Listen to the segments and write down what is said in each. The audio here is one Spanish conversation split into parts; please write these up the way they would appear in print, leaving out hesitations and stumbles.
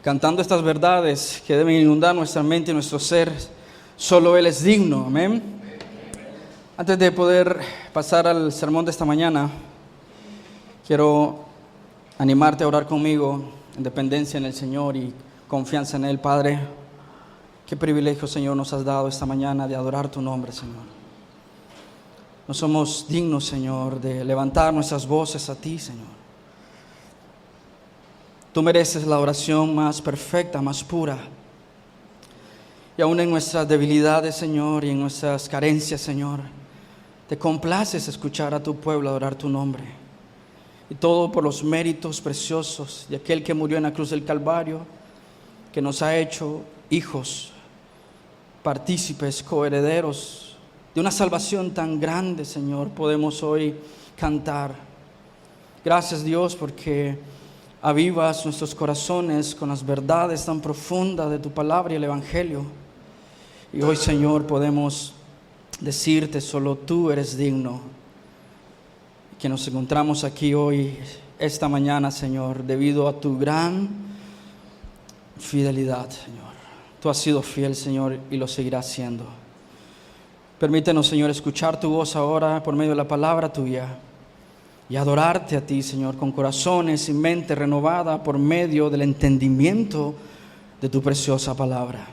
cantando estas verdades que deben inundar nuestra mente y nuestro ser. Solo Él es digno, amén. Antes de poder pasar al sermón de esta mañana, quiero animarte a orar conmigo en dependencia en el Señor y confianza en Él. Padre, qué privilegio, Señor, nos has dado esta mañana de adorar tu nombre, Señor. No somos dignos, Señor, de levantar nuestras voces a ti, Señor. Tú mereces la oración más perfecta, más pura. Y aún en nuestras debilidades, Señor, y en nuestras carencias, Señor, te complaces escuchar a tu pueblo adorar tu nombre. Y todo por los méritos preciosos de aquel que murió en la cruz del Calvario, que nos ha hecho hijos, partícipes, coherederos de una salvación tan grande, Señor. Podemos hoy cantar. Gracias, Dios, porque avivas nuestros corazones con las verdades tan profundas de tu palabra y el Evangelio. Y hoy, Señor, podemos decirte, solo tú eres digno. Que nos encontramos aquí hoy, esta mañana, Señor, debido a tu gran fidelidad, Señor. Tú has sido fiel, Señor, y lo seguirás siendo. Permítenos, Señor, escuchar tu voz ahora por medio de la palabra tuya y adorarte a ti, Señor, con corazones y mente renovada por medio del entendimiento de tu preciosa palabra.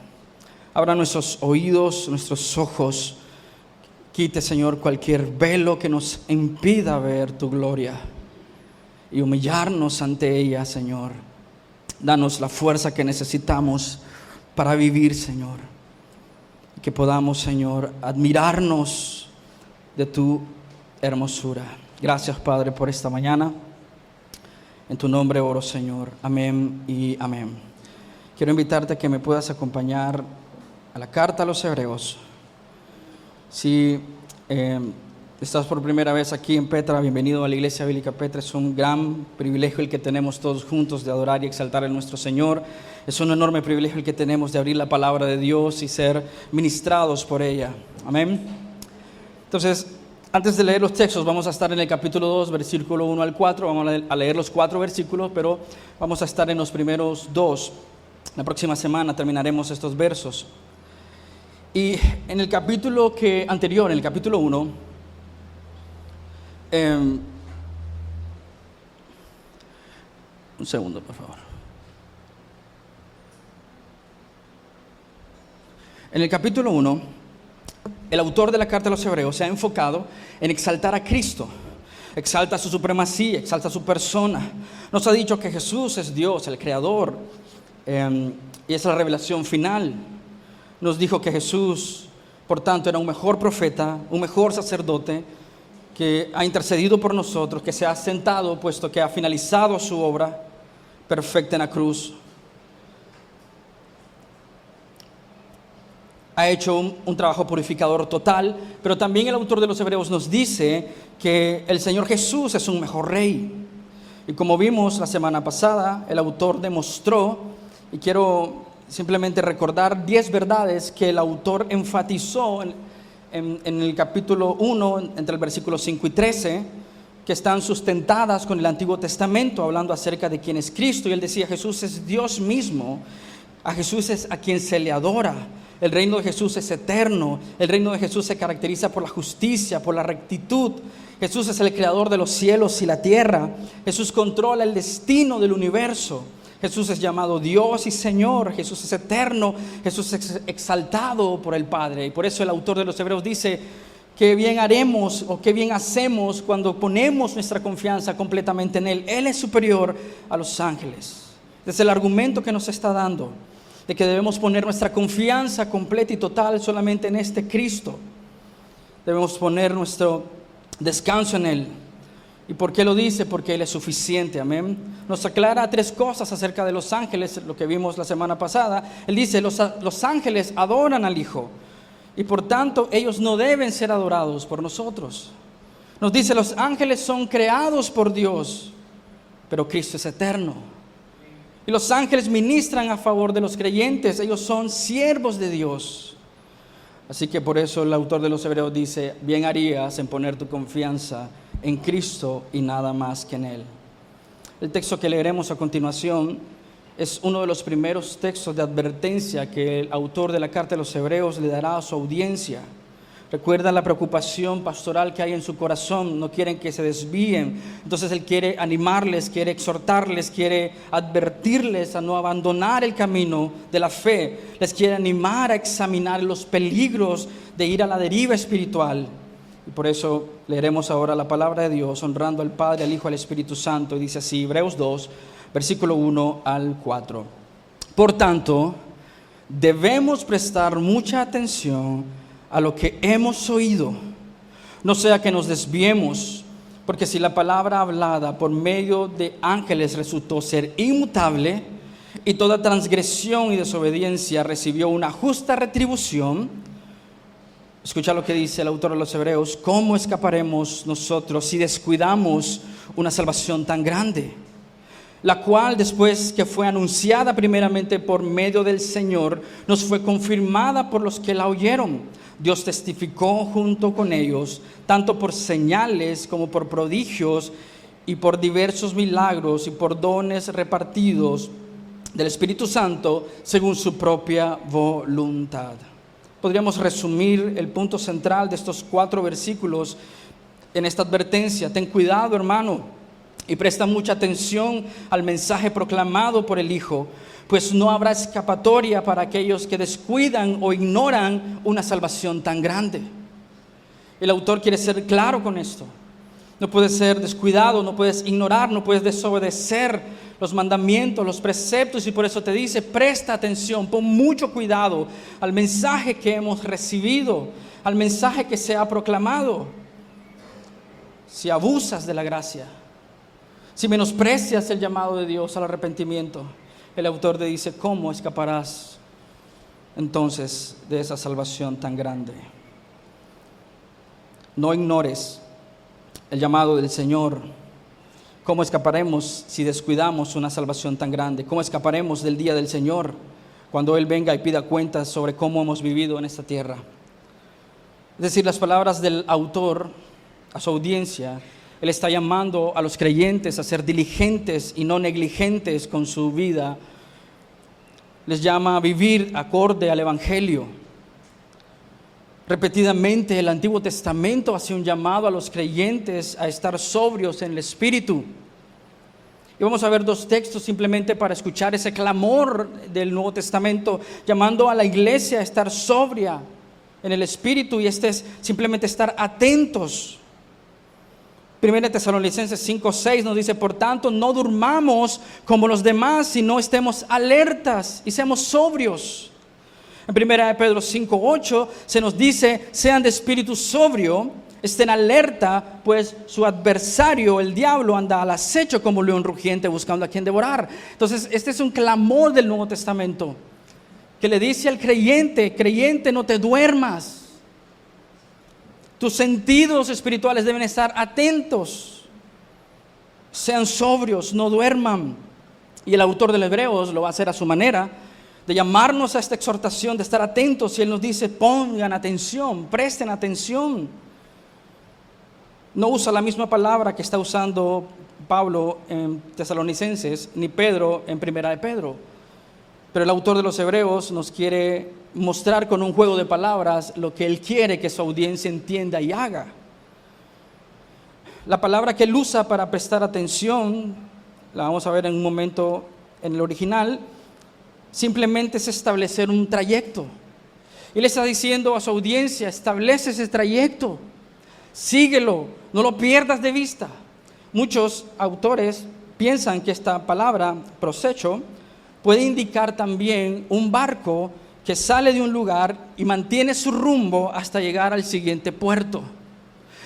Abra nuestros oídos, nuestros ojos. Quite, Señor, cualquier velo que nos impida ver tu gloria y humillarnos ante ella, Señor. Danos la fuerza que necesitamos para vivir, Señor. Que podamos, Señor, admirarnos de tu hermosura. Gracias, Padre, por esta mañana. En tu nombre oro, Señor. Amén y amén. Quiero invitarte a que me puedas acompañar a la carta a los Hebreos. Si estás por primera vez aquí en Petra, bienvenido a la Iglesia Bíblica Petra. Es un gran privilegio el que tenemos todos juntos de adorar y exaltar a nuestro Señor. Es un enorme privilegio el que tenemos de abrir la palabra de Dios y ser ministrados por ella. Amén. Entonces, antes de leer los textos, vamos a estar en el capítulo 2, versículo 1 al 4. Vamos a leer los 4 versículos, pero vamos a estar en los primeros 2. La próxima semana terminaremos estos versos. Y en el capítulo anterior, en el capítulo 1, un segundo, por favor. En el capítulo 1, el autor de la carta a los Hebreos se ha enfocado en exaltar a Cristo. Exalta su supremacía, exalta su persona. Nos ha dicho que Jesús es Dios, el Creador, y es la revelación final. Nos dijo que Jesús, por tanto, era un mejor profeta, un mejor sacerdote, que ha intercedido por nosotros, que se ha sentado, puesto que ha finalizado su obra perfecta en la cruz. Ha hecho un trabajo purificador total, pero también el autor de los Hebreos nos dice que el Señor Jesús es un mejor rey. Y como vimos la semana pasada, el autor demostró, y quiero simplemente recordar 10 verdades que el autor enfatizó en el capítulo 1, entre el versículo 5 y 13, que están sustentadas con el Antiguo Testamento, hablando acerca de quién es Cristo. Y él decía, Jesús es Dios mismo, a Jesús es a quien se le adora. El reino de Jesús es eterno. El reino de Jesús se caracteriza por la justicia, por la rectitud. Jesús es el creador de los cielos y la tierra. Jesús controla el destino del universo. Jesús es llamado Dios y Señor. Jesús es eterno. Jesús es exaltado por el Padre. Y por eso el autor de los Hebreos dice, qué bien haremos o qué bien hacemos cuando ponemos nuestra confianza completamente en Él. Él es superior a los ángeles. Es el argumento que nos está dando, de que debemos poner nuestra confianza completa y total solamente en este Cristo. Debemos poner nuestro descanso en Él. ¿Y por qué lo dice? Porque Él es suficiente, amén. Nos aclara 3 cosas acerca de los ángeles, lo que vimos la semana pasada. Él dice, los ángeles adoran al Hijo, y por tanto ellos no deben ser adorados por nosotros. Nos dice, los ángeles son creados por Dios, pero Cristo es eterno. Y los ángeles ministran a favor de los creyentes, ellos son siervos de Dios. Así que por eso el autor de los Hebreos dice, bien harías en poner tu confianza en Cristo y nada más que en Él. El texto que leeremos a continuación es uno de los primeros textos de advertencia que el autor de la carta de los Hebreos le dará a su audiencia. Recuerda la preocupación pastoral que hay en su corazón, no quieren que se desvíen. Entonces él quiere animarles, quiere exhortarles, quiere advertirles a no abandonar el camino de la fe. Les quiere animar a examinar los peligros de ir a la deriva espiritual. Y por eso leeremos ahora la palabra de Dios, honrando al Padre, al Hijo, al Espíritu Santo. Y dice así, Hebreos 2, versículo 1 al 4. Por tanto, debemos prestar mucha atención a lo que hemos oído, no sea que nos desviemos, porque si la palabra hablada por medio de ángeles resultó ser inmutable, y toda transgresión y desobediencia recibió una justa retribución, escucha lo que dice el autor de los Hebreos, ¿cómo escaparemos nosotros si descuidamos una salvación tan grande? La cual, después que fue anunciada primeramente por medio del Señor, nos fue confirmada por los que la oyeron. Dios testificó junto con ellos, tanto por señales como por prodigios y por diversos milagros y por dones repartidos del Espíritu Santo según su propia voluntad. Podríamos resumir el punto central de estos 4 versículos en esta advertencia. Ten cuidado, hermano, y presta mucha atención al mensaje proclamado por el Hijo, pues no habrá escapatoria para aquellos que descuidan o ignoran una salvación tan grande. El autor quiere ser claro con esto. No puedes ser descuidado, no puedes ignorar, no puedes desobedecer los mandamientos, los preceptos, y por eso te dice, presta atención, pon mucho cuidado al mensaje que hemos recibido, al mensaje que se ha proclamado. Si abusas de la gracia, si menosprecias el llamado de Dios al arrepentimiento, el autor te dice, ¿cómo escaparás entonces de esa salvación tan grande? No ignores el llamado del Señor. ¿Cómo escaparemos si descuidamos una salvación tan grande? ¿Cómo escaparemos del día del Señor cuando Él venga y pida cuentas sobre cómo hemos vivido en esta tierra? Es decir, las palabras del autor a su audiencia, Él está llamando a los creyentes a ser diligentes y no negligentes con su vida. Les llama a vivir acorde al Evangelio. Repetidamente el Antiguo Testamento hace un llamado a los creyentes a estar sobrios en el Espíritu. Y vamos a ver 2 textos simplemente para escuchar ese clamor del Nuevo Testamento, llamando a la iglesia a estar sobria en el Espíritu, y este es simplemente estar atentos. 1 Tesalonicenses 5:6 nos dice, por tanto, no durmamos como los demás, sino estemos alertas y seamos sobrios. En 1 Pedro 5:8 se nos dice, sean de espíritu sobrio, estén alerta, pues su adversario, el diablo, anda al acecho como león rugiente buscando a quien devorar. Entonces, este es un clamor del Nuevo Testamento, que le dice al creyente, creyente, no te duermas. Tus sentidos espirituales deben estar atentos. Sean sobrios, no duerman. Y el autor del Hebreos lo va a hacer a su manera, de llamarnos a esta exhortación, de estar atentos. Y él nos dice, pongan atención, presten atención. No usa la misma palabra que está usando Pablo en Tesalonicenses, ni Pedro en 1 Pedro. Pero el autor de los Hebreos nos quiere mostrar con un juego de palabras lo que él quiere que su audiencia entienda y haga. La palabra que él usa para prestar atención, la vamos a ver en un momento en el original, simplemente es establecer un trayecto. Él está diciendo a su audiencia, establece ese trayecto, síguelo, no lo pierdas de vista. Muchos autores piensan que esta palabra, prosecho, puede indicar también un barco que sale de un lugar y mantiene su rumbo hasta llegar al siguiente puerto.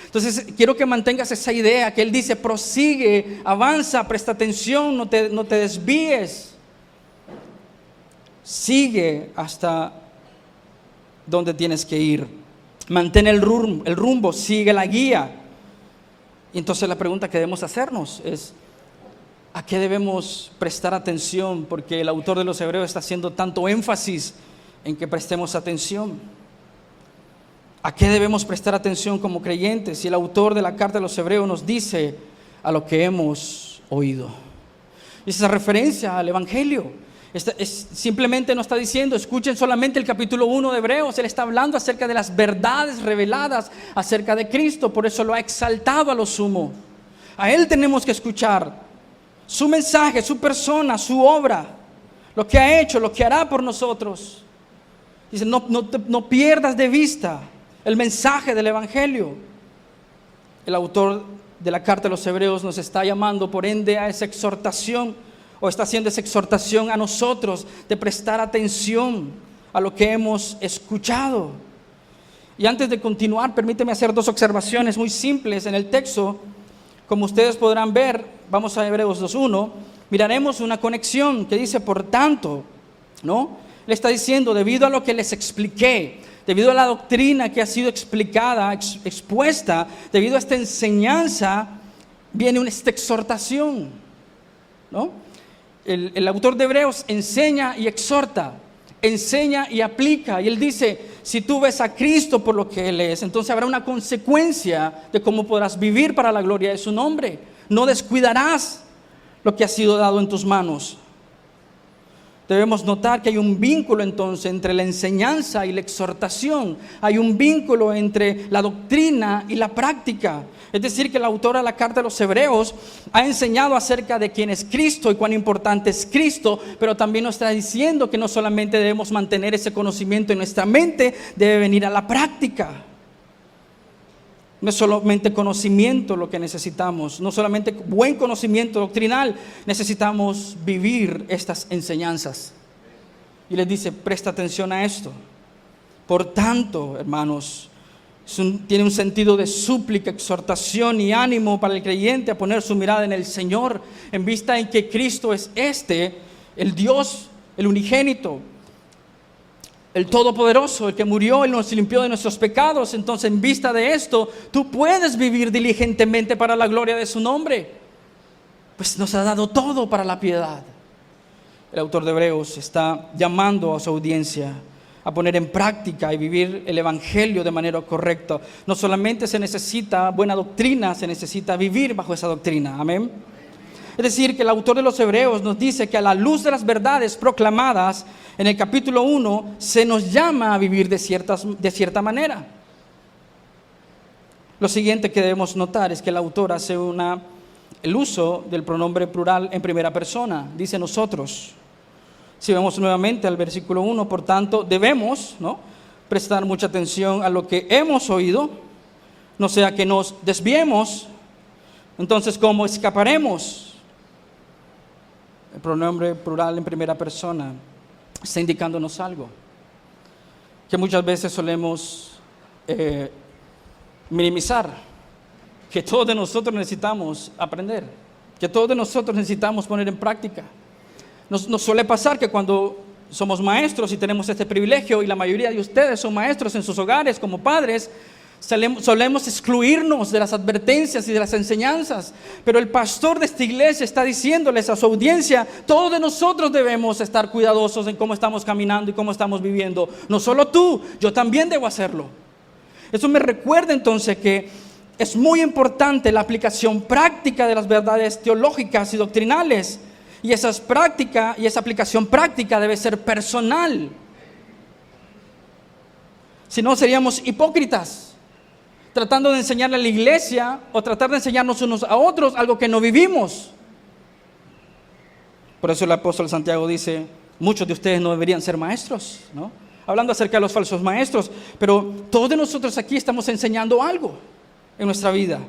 Entonces, quiero que mantengas esa idea, que él dice, prosigue, avanza, presta atención, no te desvíes. Sigue hasta donde tienes que ir. Mantén el rumbo, sigue la guía. Y entonces la pregunta que debemos hacernos es, ¿a qué debemos prestar atención? Porque el autor de los Hebreos está haciendo tanto énfasis en que prestemos atención. ¿A qué debemos prestar atención como creyentes? Y el autor de la carta de los Hebreos nos dice, a lo que hemos oído. Y esa referencia al Evangelio. Simplemente no está diciendo, escuchen solamente el capítulo 1 de Hebreos. Él está hablando acerca de las verdades reveladas acerca de Cristo. Por eso lo ha exaltado a lo sumo. A Él tenemos que escuchar su mensaje, su persona, su obra, lo que ha hecho, lo que hará por nosotros. Dice, no pierdas de vista el mensaje del Evangelio. El autor de la carta de los Hebreos nos está llamando, por ende, a esa exhortación, o está haciendo esa exhortación a nosotros de prestar atención a lo que hemos escuchado. Y antes de continuar, permíteme hacer 2 observaciones muy simples en el texto. Como ustedes podrán ver, vamos a Hebreos 2:1, miraremos una conexión que dice, por tanto, ¿no? Le está diciendo, debido a lo que les expliqué, debido a la doctrina que ha sido explicada, expuesta, debido a esta enseñanza, viene esta exhortación, ¿no? El autor de Hebreos enseña y exhorta, enseña y aplica. Y él dice, si tú ves a Cristo por lo que Él es, entonces habrá una consecuencia de cómo podrás vivir para la gloria de su nombre. No descuidarás lo que ha sido dado en tus manos. Debemos notar que hay un vínculo entonces entre la enseñanza y la exhortación. Hay un vínculo entre la doctrina y la práctica. Es decir, que el autor de la carta de los Hebreos ha enseñado acerca de quién es Cristo y cuán importante es Cristo, pero también nos está diciendo que no solamente debemos mantener ese conocimiento en nuestra mente, debe venir a la práctica. No es solamente conocimiento lo que necesitamos, no solamente buen conocimiento doctrinal, necesitamos vivir estas enseñanzas. Y les dice, presta atención a esto. Por tanto, hermanos, tiene un sentido de súplica, exhortación y ánimo para el creyente a poner su mirada en el Señor, en vista en que Cristo es el Dios, el unigénito, el Todopoderoso, el que murió y nos limpió de nuestros pecados. Entonces, en vista de esto, tú puedes vivir diligentemente para la gloria de su nombre, pues nos ha dado todo para la piedad. El autor de Hebreos está llamando a su audiencia a poner en práctica y vivir el Evangelio de manera correcta. No solamente se necesita buena doctrina, se necesita vivir bajo esa doctrina. Amén. Es decir, que el autor de los Hebreos nos dice que a la luz de las verdades proclamadas en el capítulo 1, se nos llama a vivir de cierta manera. Lo siguiente que debemos notar es que el autor hace el uso del pronombre plural en primera persona. Dice nosotros. Si vemos nuevamente al versículo 1, por tanto, debemos, ¿no?, prestar mucha atención a lo que hemos oído, no sea que nos desviemos. Entonces, ¿cómo escaparemos? El pronombre plural en primera persona está indicándonos algo que muchas veces solemos minimizar, que todos de nosotros necesitamos aprender, que todos de nosotros necesitamos poner en práctica. Nos suele pasar que cuando somos maestros y tenemos este privilegio, y la mayoría de ustedes son maestros en sus hogares como padres, solemos excluirnos de las advertencias y de las enseñanzas. Pero el pastor de esta iglesia está diciéndoles a su audiencia, todos de nosotros debemos estar cuidadosos en cómo estamos caminando y cómo estamos viviendo. No solo tú, yo también debo hacerlo. Eso me recuerda entonces que es muy importante la aplicación práctica de las verdades teológicas y doctrinales. Y esa aplicación práctica debe ser personal. Si no, seríamos hipócritas, tratando de enseñarle a la iglesia o tratar de enseñarnos unos a otros algo que no vivimos. Por eso el apóstol Santiago dice, muchos de ustedes no deberían ser maestros, ¿no? Hablando acerca de los falsos maestros, pero todos de nosotros aquí estamos enseñando algo en nuestra vida.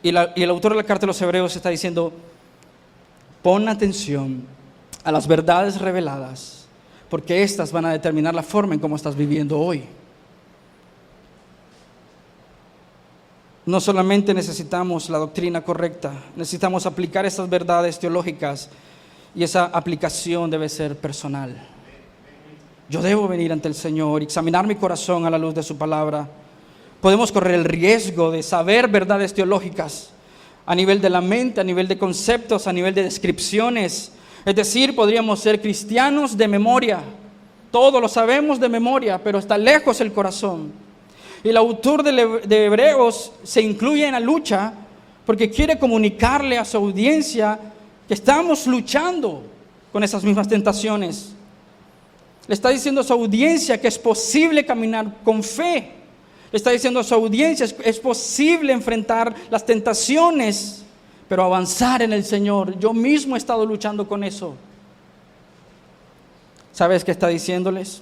Y el autor de la carta de los Hebreos está diciendo, pon atención a las verdades reveladas, porque estas van a determinar la forma en cómo estás viviendo hoy. No solamente necesitamos la doctrina correcta, necesitamos aplicar esas verdades teológicas, y esa aplicación debe ser personal. Yo debo venir ante el Señor y examinar mi corazón a la luz de su palabra. Podemos correr el riesgo de saber verdades teológicas a nivel de la mente, a nivel de conceptos, a nivel de descripciones. Es decir, podríamos ser cristianos de memoria. Todo lo sabemos de memoria, pero está lejos el corazón. Y el autor de Hebreos se incluye en la lucha porque quiere comunicarle a su audiencia que estamos luchando con esas mismas tentaciones. Le está diciendo a su audiencia que es posible caminar con fe. Le está diciendo a su audiencia que es posible enfrentar las tentaciones, pero avanzar en el Señor. Yo mismo he estado luchando con eso. ¿Sabes qué está diciéndoles?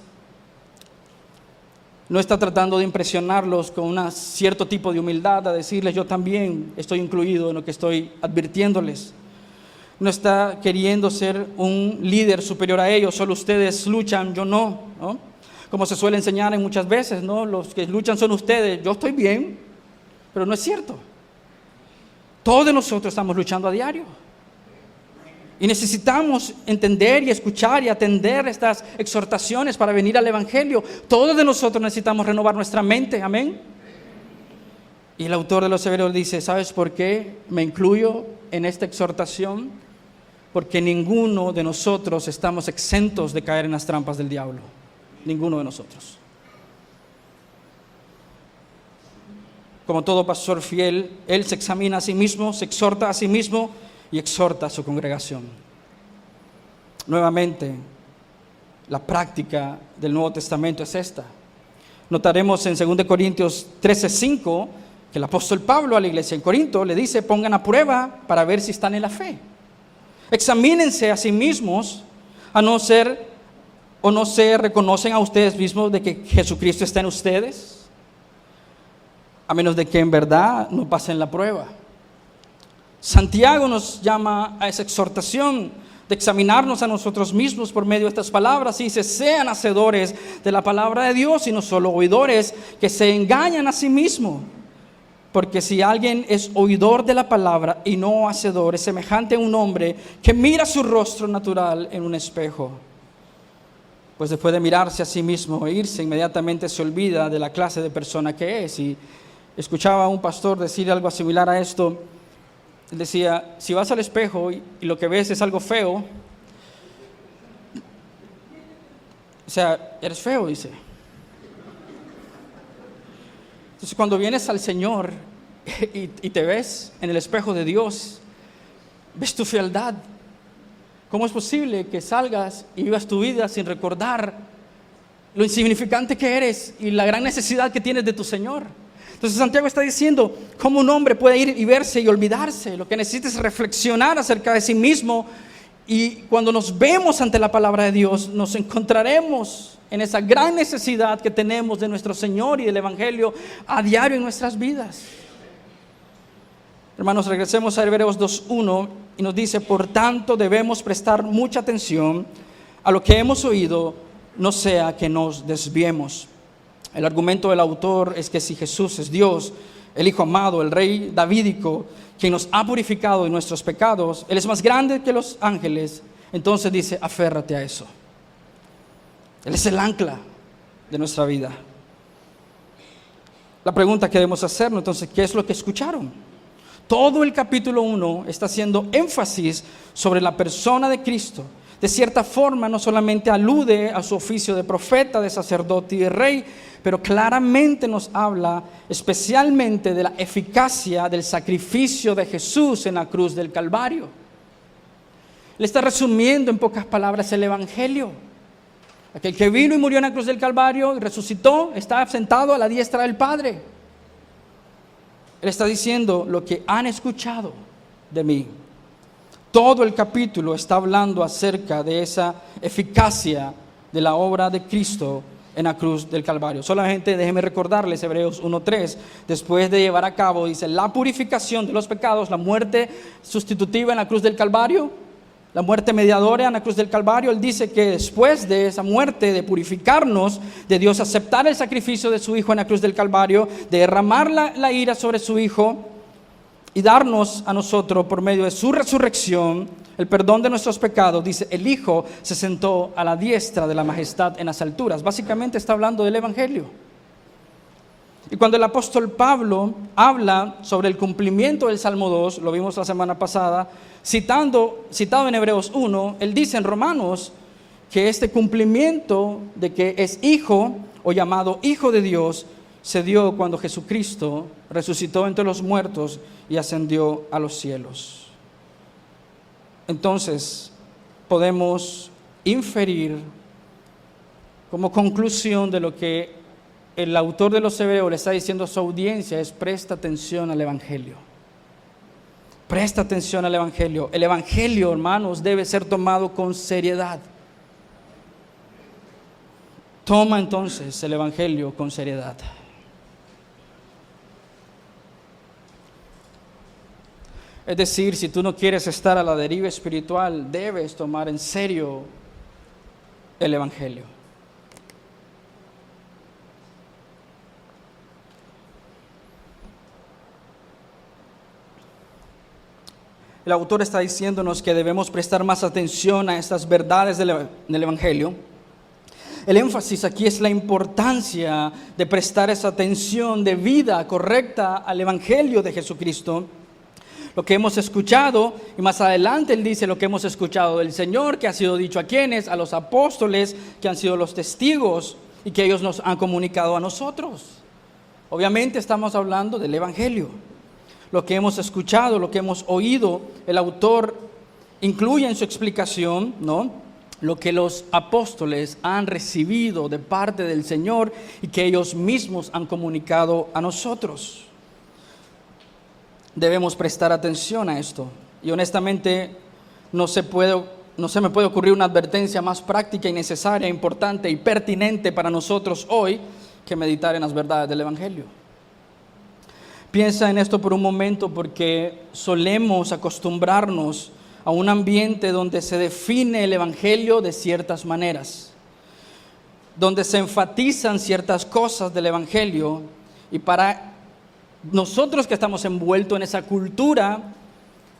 No está tratando de impresionarlos con un cierto tipo de humildad, a decirles yo también estoy incluido en lo que estoy advirtiéndoles. No está queriendo ser un líder superior a ellos, solo ustedes luchan, yo no, ¿no? Como se suele enseñar en muchas veces, ¿no? Los que luchan son ustedes, yo estoy bien, pero no es cierto. Todos nosotros estamos luchando a diario. Y necesitamos entender y escuchar y atender estas exhortaciones para venir al Evangelio. Todos de nosotros necesitamos renovar nuestra mente, amén. Y el autor de los Hebreos dice, ¿sabes por qué me incluyo en esta exhortación? Porque ninguno de nosotros estamos exentos de caer en las trampas del diablo. Ninguno de nosotros. Como todo pastor fiel, él se examina a sí mismo, se exhorta a sí mismo y exhorta a su congregación. Nuevamente, la práctica del Nuevo Testamento es esta. Notaremos en 2 Corintios 13:5 que el apóstol Pablo a la iglesia en Corinto le dice, pongan a prueba para ver si están en la fe. Examínense a sí mismos, a no ser o no se reconocen a ustedes mismos de que Jesucristo está en ustedes, a menos de que en verdad no pasen la prueba. Santiago nos llama a esa exhortación de examinarnos a nosotros mismos por medio de estas palabras y dice, sean hacedores de la palabra de Dios y no solo oidores que se engañan a sí mismos. Porque si alguien es oidor de la palabra y no hacedor, es semejante a un hombre que mira su rostro natural en un espejo. Pues después de mirarse a sí mismo e irse, inmediatamente se olvida de la clase de persona que es. Y escuchaba a un pastor decir algo similar a esto. Él decía, si vas al espejo y lo que ves es algo feo, o sea, eres feo, dice. Entonces cuando vienes al Señor y te ves en el espejo de Dios, ves tu fealdad. ¿Cómo es posible que salgas y vivas tu vida sin recordar lo insignificante que eres y la gran necesidad que tienes de tu Señor? Entonces Santiago está diciendo, ¿cómo un hombre puede ir y verse y olvidarse? Lo que necesita es reflexionar acerca de sí mismo y cuando nos vemos ante la palabra de Dios, nos encontraremos en esa gran necesidad que tenemos de nuestro Señor y del Evangelio a diario en nuestras vidas. Hermanos, regresemos a Hebreos 2:1 y nos dice, por tanto debemos prestar mucha atención a lo que hemos oído, no sea que nos desviemos. El argumento del autor es que si Jesús es Dios, el Hijo amado, el Rey davídico, quien nos ha purificado de nuestros pecados, Él es más grande que los ángeles, entonces dice, aférrate a eso. Él es el ancla de nuestra vida. La pregunta que debemos hacernos entonces, ¿qué es lo que escucharon? Todo el capítulo 1 está haciendo énfasis sobre la persona de Cristo. De cierta forma, no solamente alude a su oficio de profeta, de sacerdote y de rey, pero claramente nos habla especialmente de la eficacia del sacrificio de Jesús en la cruz del Calvario. Le está resumiendo en pocas palabras el Evangelio. Aquel que vino y murió en la cruz del Calvario y resucitó, está sentado a la diestra del Padre. Él está diciendo lo que han escuchado de mí. Todo el capítulo está hablando acerca de esa eficacia de la obra de Cristo en la cruz del Calvario. Solamente déjenme recordarles Hebreos 1:3, después de llevar a cabo, dice, la purificación de los pecados, la muerte sustitutiva en la cruz del Calvario, la muerte mediadora en la cruz del Calvario. Él dice que después de esa muerte, de purificarnos, de Dios aceptar el sacrificio de su Hijo en la cruz del Calvario, de derramar la ira sobre su Hijo y darnos a nosotros por medio de su resurrección el perdón de nuestros pecados, dice, el Hijo se sentó a la diestra de la majestad en las alturas. Básicamente está hablando del Evangelio. Y cuando el apóstol Pablo habla sobre el cumplimiento del Salmo 2, lo vimos la semana pasada, citado en Hebreos 1, él dice en Romanos que este cumplimiento de que es hijo o llamado hijo de Dios se dio cuando Jesucristo resucitó entre los muertos y ascendió a los cielos. Entonces, podemos inferir como conclusión de lo que el autor de los Hebreos le está diciendo a su audiencia es: presta atención al Evangelio. Presta atención al Evangelio. El Evangelio, hermanos, debe ser tomado con seriedad. Toma entonces el Evangelio con seriedad. Es decir, si tú no quieres estar a la deriva espiritual, debes tomar en serio el Evangelio. El autor está diciéndonos que debemos prestar más atención a estas verdades del Evangelio. El énfasis aquí es la importancia de prestar esa atención de vida correcta al Evangelio de Jesucristo. Lo que hemos escuchado, y más adelante él dice lo que hemos escuchado del Señor, que ha sido dicho a quienes, a los apóstoles, que han sido los testigos y que ellos nos han comunicado a nosotros. Obviamente estamos hablando del Evangelio. Lo que hemos escuchado, lo que hemos oído, el autor incluye en su explicación, ¿no?, lo que los apóstoles han recibido de parte del Señor y que ellos mismos han comunicado a nosotros. Debemos prestar atención a esto. Y honestamente no se me puede ocurrir una advertencia más práctica y necesaria, importante y pertinente para nosotros hoy que meditar en las verdades del Evangelio. Piensa en esto por un momento, porque solemos acostumbrarnos a un ambiente donde se define el Evangelio de ciertas maneras, donde se enfatizan ciertas cosas del Evangelio, y para nosotros que estamos envueltos en esa cultura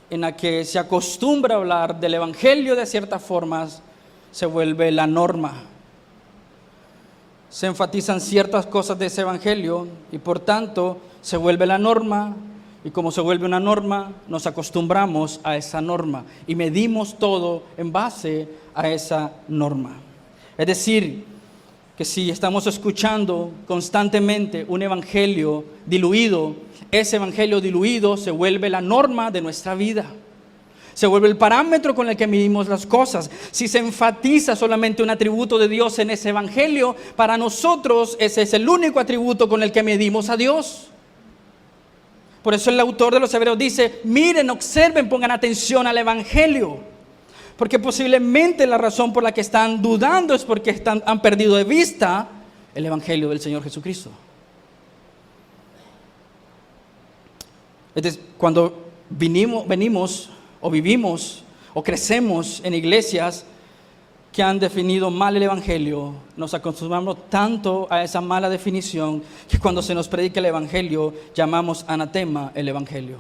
en la que se acostumbra a hablar del Evangelio de ciertas formas, se vuelve la norma. Se enfatizan ciertas cosas de ese Evangelio y por tanto se vuelve la norma, y como se vuelve una norma, nos acostumbramos a esa norma y medimos todo en base a esa norma. Es decir, que si estamos escuchando constantemente un evangelio diluido, ese evangelio diluido se vuelve la norma de nuestra vida. Se vuelve el parámetro con el que medimos las cosas. Si se enfatiza solamente un atributo de Dios en ese evangelio, para nosotros ese es el único atributo con el que medimos a Dios. Por eso el autor de los Hebreos dice: miren, observen, pongan atención al evangelio. Porque posiblemente la razón por la que están dudando es porque han perdido de vista el evangelio del Señor Jesucristo. Entonces, cuando venimos o vivimos o crecemos en iglesias que han definido mal el evangelio, nos acostumbramos tanto a esa mala definición que cuando se nos predica el evangelio llamamos anatema el evangelio.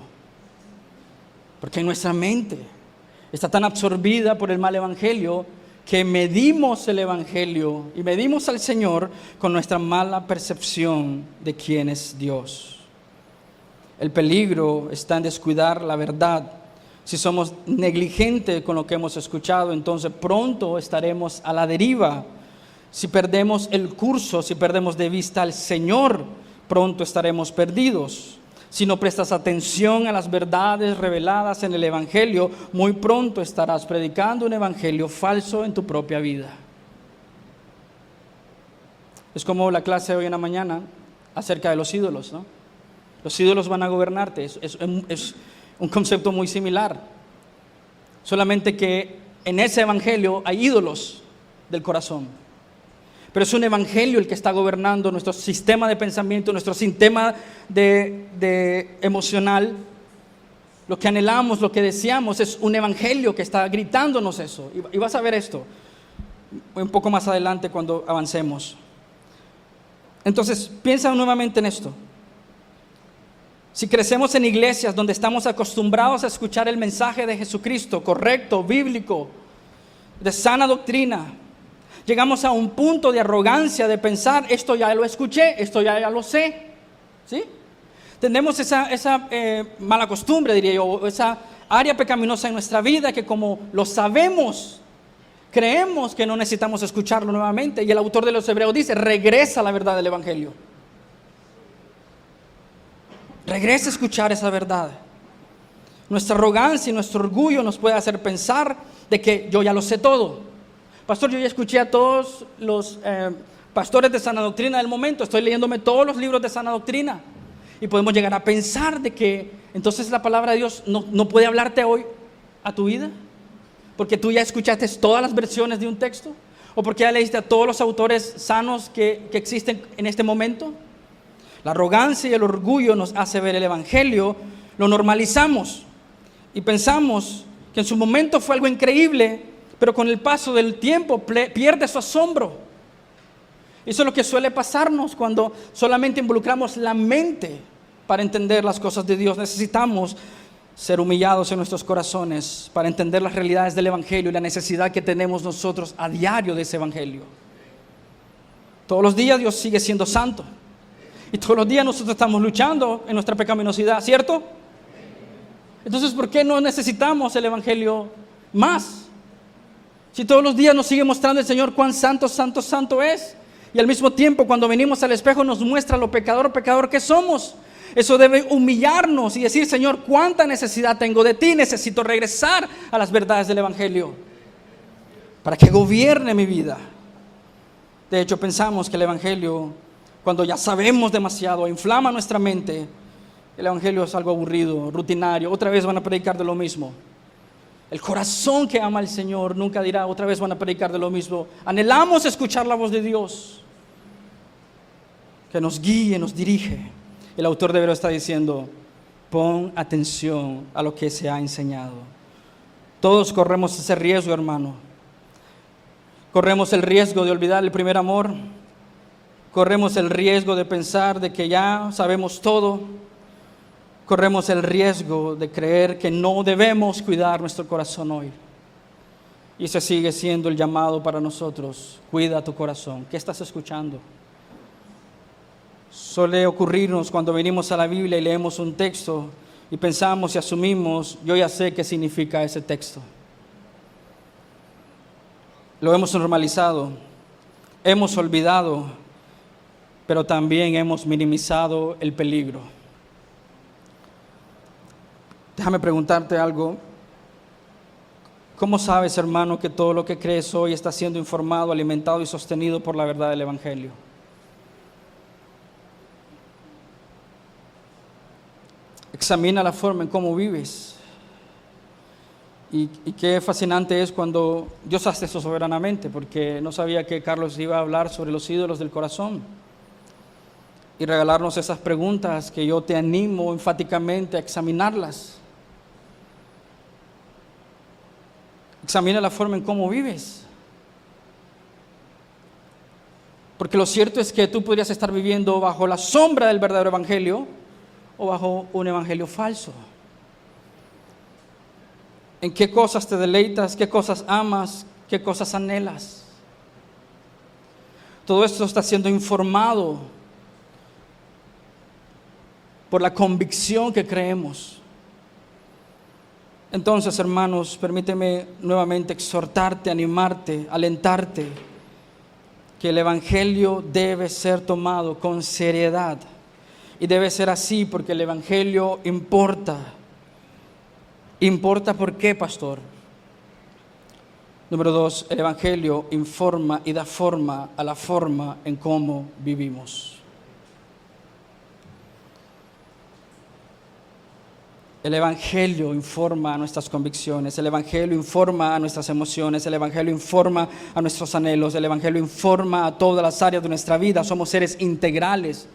Porque en nuestra mente está tan absorbida por el mal evangelio que medimos el evangelio y medimos al Señor con nuestra mala percepción de quién es Dios. El peligro está en descuidar la verdad. Si somos negligentes con lo que hemos escuchado, entonces pronto estaremos a la deriva. Si perdemos el curso, si perdemos de vista al Señor, pronto estaremos perdidos. Si no prestas atención a las verdades reveladas en el evangelio, muy pronto estarás predicando un evangelio falso en tu propia vida. Es como la clase de hoy en la mañana acerca de los ídolos, ¿no? Los ídolos van a gobernarte. Es un concepto muy similar, solamente que en ese evangelio hay ídolos del corazón, pero es un evangelio el que está gobernando nuestro sistema de pensamiento, nuestro sistema de emocional. Lo que anhelamos, lo que deseamos es un evangelio que está gritándonos eso, y vas a ver esto un poco más adelante cuando avancemos. Entonces piensa nuevamente en esto. Si crecemos en iglesias donde estamos acostumbrados a escuchar el mensaje de Jesucristo, correcto, bíblico, de sana doctrina, llegamos a un punto de arrogancia, de pensar: esto ya lo escuché, esto ya lo sé, ¿sí? Tenemos esa mala costumbre, diría yo, esa área pecaminosa en nuestra vida que como lo sabemos, creemos que no necesitamos escucharlo nuevamente. Y el autor de los Hebreos dice: regresa a la verdad del evangelio. Regresa a escuchar esa verdad. Nuestra arrogancia y nuestro orgullo nos puede hacer pensar de que yo ya lo sé todo. Pastor, yo ya escuché a todos los pastores de sana doctrina del momento, estoy leyéndome todos los libros de sana doctrina. Y podemos llegar a pensar de que entonces la palabra de Dios no puede hablarte hoy a tu vida, porque tú ya escuchaste todas las versiones de un texto, o porque ya leíste a todos los autores sanos que existen en este momento. La arrogancia y el orgullo nos hace ver el evangelio, lo normalizamos y pensamos que en su momento fue algo increíble, pero con el paso del tiempo pierde su asombro. Eso es lo que suele pasarnos cuando solamente involucramos la mente para entender las cosas de Dios. Necesitamos ser humillados en nuestros corazones para entender las realidades del evangelio y la necesidad que tenemos nosotros a diario de ese evangelio. Todos los días Dios sigue siendo santo. Y todos los días nosotros estamos luchando en nuestra pecaminosidad, ¿cierto? Entonces, ¿por qué no necesitamos el evangelio más? Si todos los días nos sigue mostrando el Señor cuán santo, santo, santo es. Y al mismo tiempo, cuando venimos al espejo, nos muestra lo pecador que somos. Eso debe humillarnos y decir, Señor, cuánta necesidad tengo de ti. Necesito regresar a las verdades del evangelio para que gobierne mi vida. De hecho, pensamos que el evangelio, cuando ya sabemos demasiado, inflama nuestra mente. El evangelio es algo aburrido, rutinario. Otra vez van a predicar de lo mismo. El corazón que ama al Señor nunca dirá, otra vez van a predicar de lo mismo. Anhelamos escuchar la voz de Dios, que nos guíe, nos dirige. El autor de Hebreos está diciendo, pon atención a lo que se ha enseñado. Todos corremos ese riesgo, hermano. Corremos el riesgo de olvidar el primer amor. Corremos el riesgo de pensar de que ya sabemos todo. Corremos el riesgo de creer que no debemos cuidar nuestro corazón hoy. Y ese sigue siendo el llamado para nosotros. Cuida tu corazón. ¿Qué estás escuchando? Suele ocurrirnos cuando venimos a la Biblia y leemos un texto y pensamos y asumimos, yo ya sé qué significa ese texto. Lo hemos normalizado, hemos olvidado, pero también hemos minimizado el peligro. Déjame preguntarte algo. ¿Cómo sabes, hermano, que todo lo que crees hoy está siendo informado, alimentado y sostenido por la verdad del evangelio? Examina la forma en cómo vives. Y qué fascinante es cuando Dios hace eso soberanamente, porque no sabía que Carlos iba a hablar sobre los ídolos del corazón y regalarnos esas preguntas que yo te animo enfáticamente a examinarlas. Examina la forma en cómo vives. Porque lo cierto es que tú podrías estar viviendo bajo la sombra del verdadero evangelio o bajo un evangelio falso. ¿En qué cosas te deleitas? ¿Qué cosas amas? ¿Qué cosas anhelas? Todo esto está siendo informado por la convicción que creemos. Entonces, hermanos, permíteme nuevamente exhortarte, animarte, alentarte, que el evangelio debe ser tomado con seriedad. Y debe ser así porque el evangelio importa. ¿Importa por qué, pastor? Número 2, el evangelio informa y da forma a la forma en cómo vivimos. El evangelio informa a nuestras convicciones, el evangelio informa a nuestras emociones, el evangelio informa a nuestros anhelos, el evangelio informa a todas las áreas de nuestra vida. Somos seres integrales.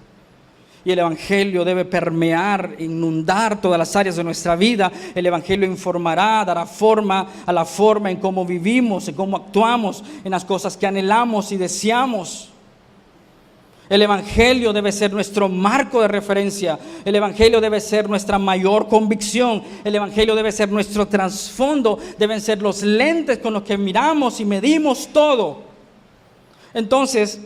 Y el evangelio debe permear, inundar todas las áreas de nuestra vida. El evangelio informará, dará forma a la forma en cómo vivimos, en cómo actuamos, en las cosas que anhelamos y deseamos. El evangelio debe ser nuestro marco de referencia. El evangelio debe ser nuestra mayor convicción. El evangelio debe ser nuestro trasfondo. Deben ser los lentes con los que miramos y medimos todo. Entonces,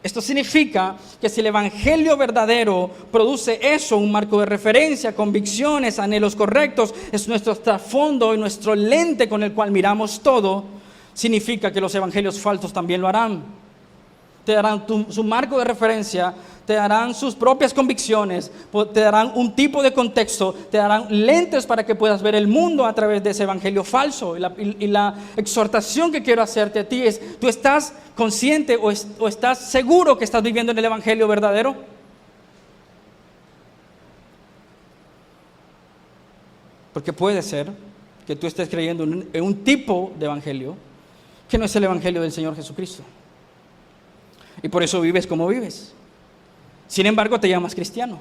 esto significa que si el evangelio verdadero produce eso, un marco de referencia, convicciones, anhelos correctos, es nuestro trasfondo y nuestro lente con el cual miramos todo, significa que los evangelios falsos también lo harán. te darán su marco de referencia, te darán sus propias convicciones, te darán un tipo de contexto, te darán lentes para que puedas ver el mundo a través de ese evangelio falso. Y la exhortación que quiero hacerte a ti es, ¿tú estás consciente o estás seguro que estás viviendo en el evangelio verdadero? Porque puede ser que tú estés creyendo en un tipo de evangelio que no es el evangelio del Señor Jesucristo. Y por eso vives como vives. Sin embargo, te llamas cristiano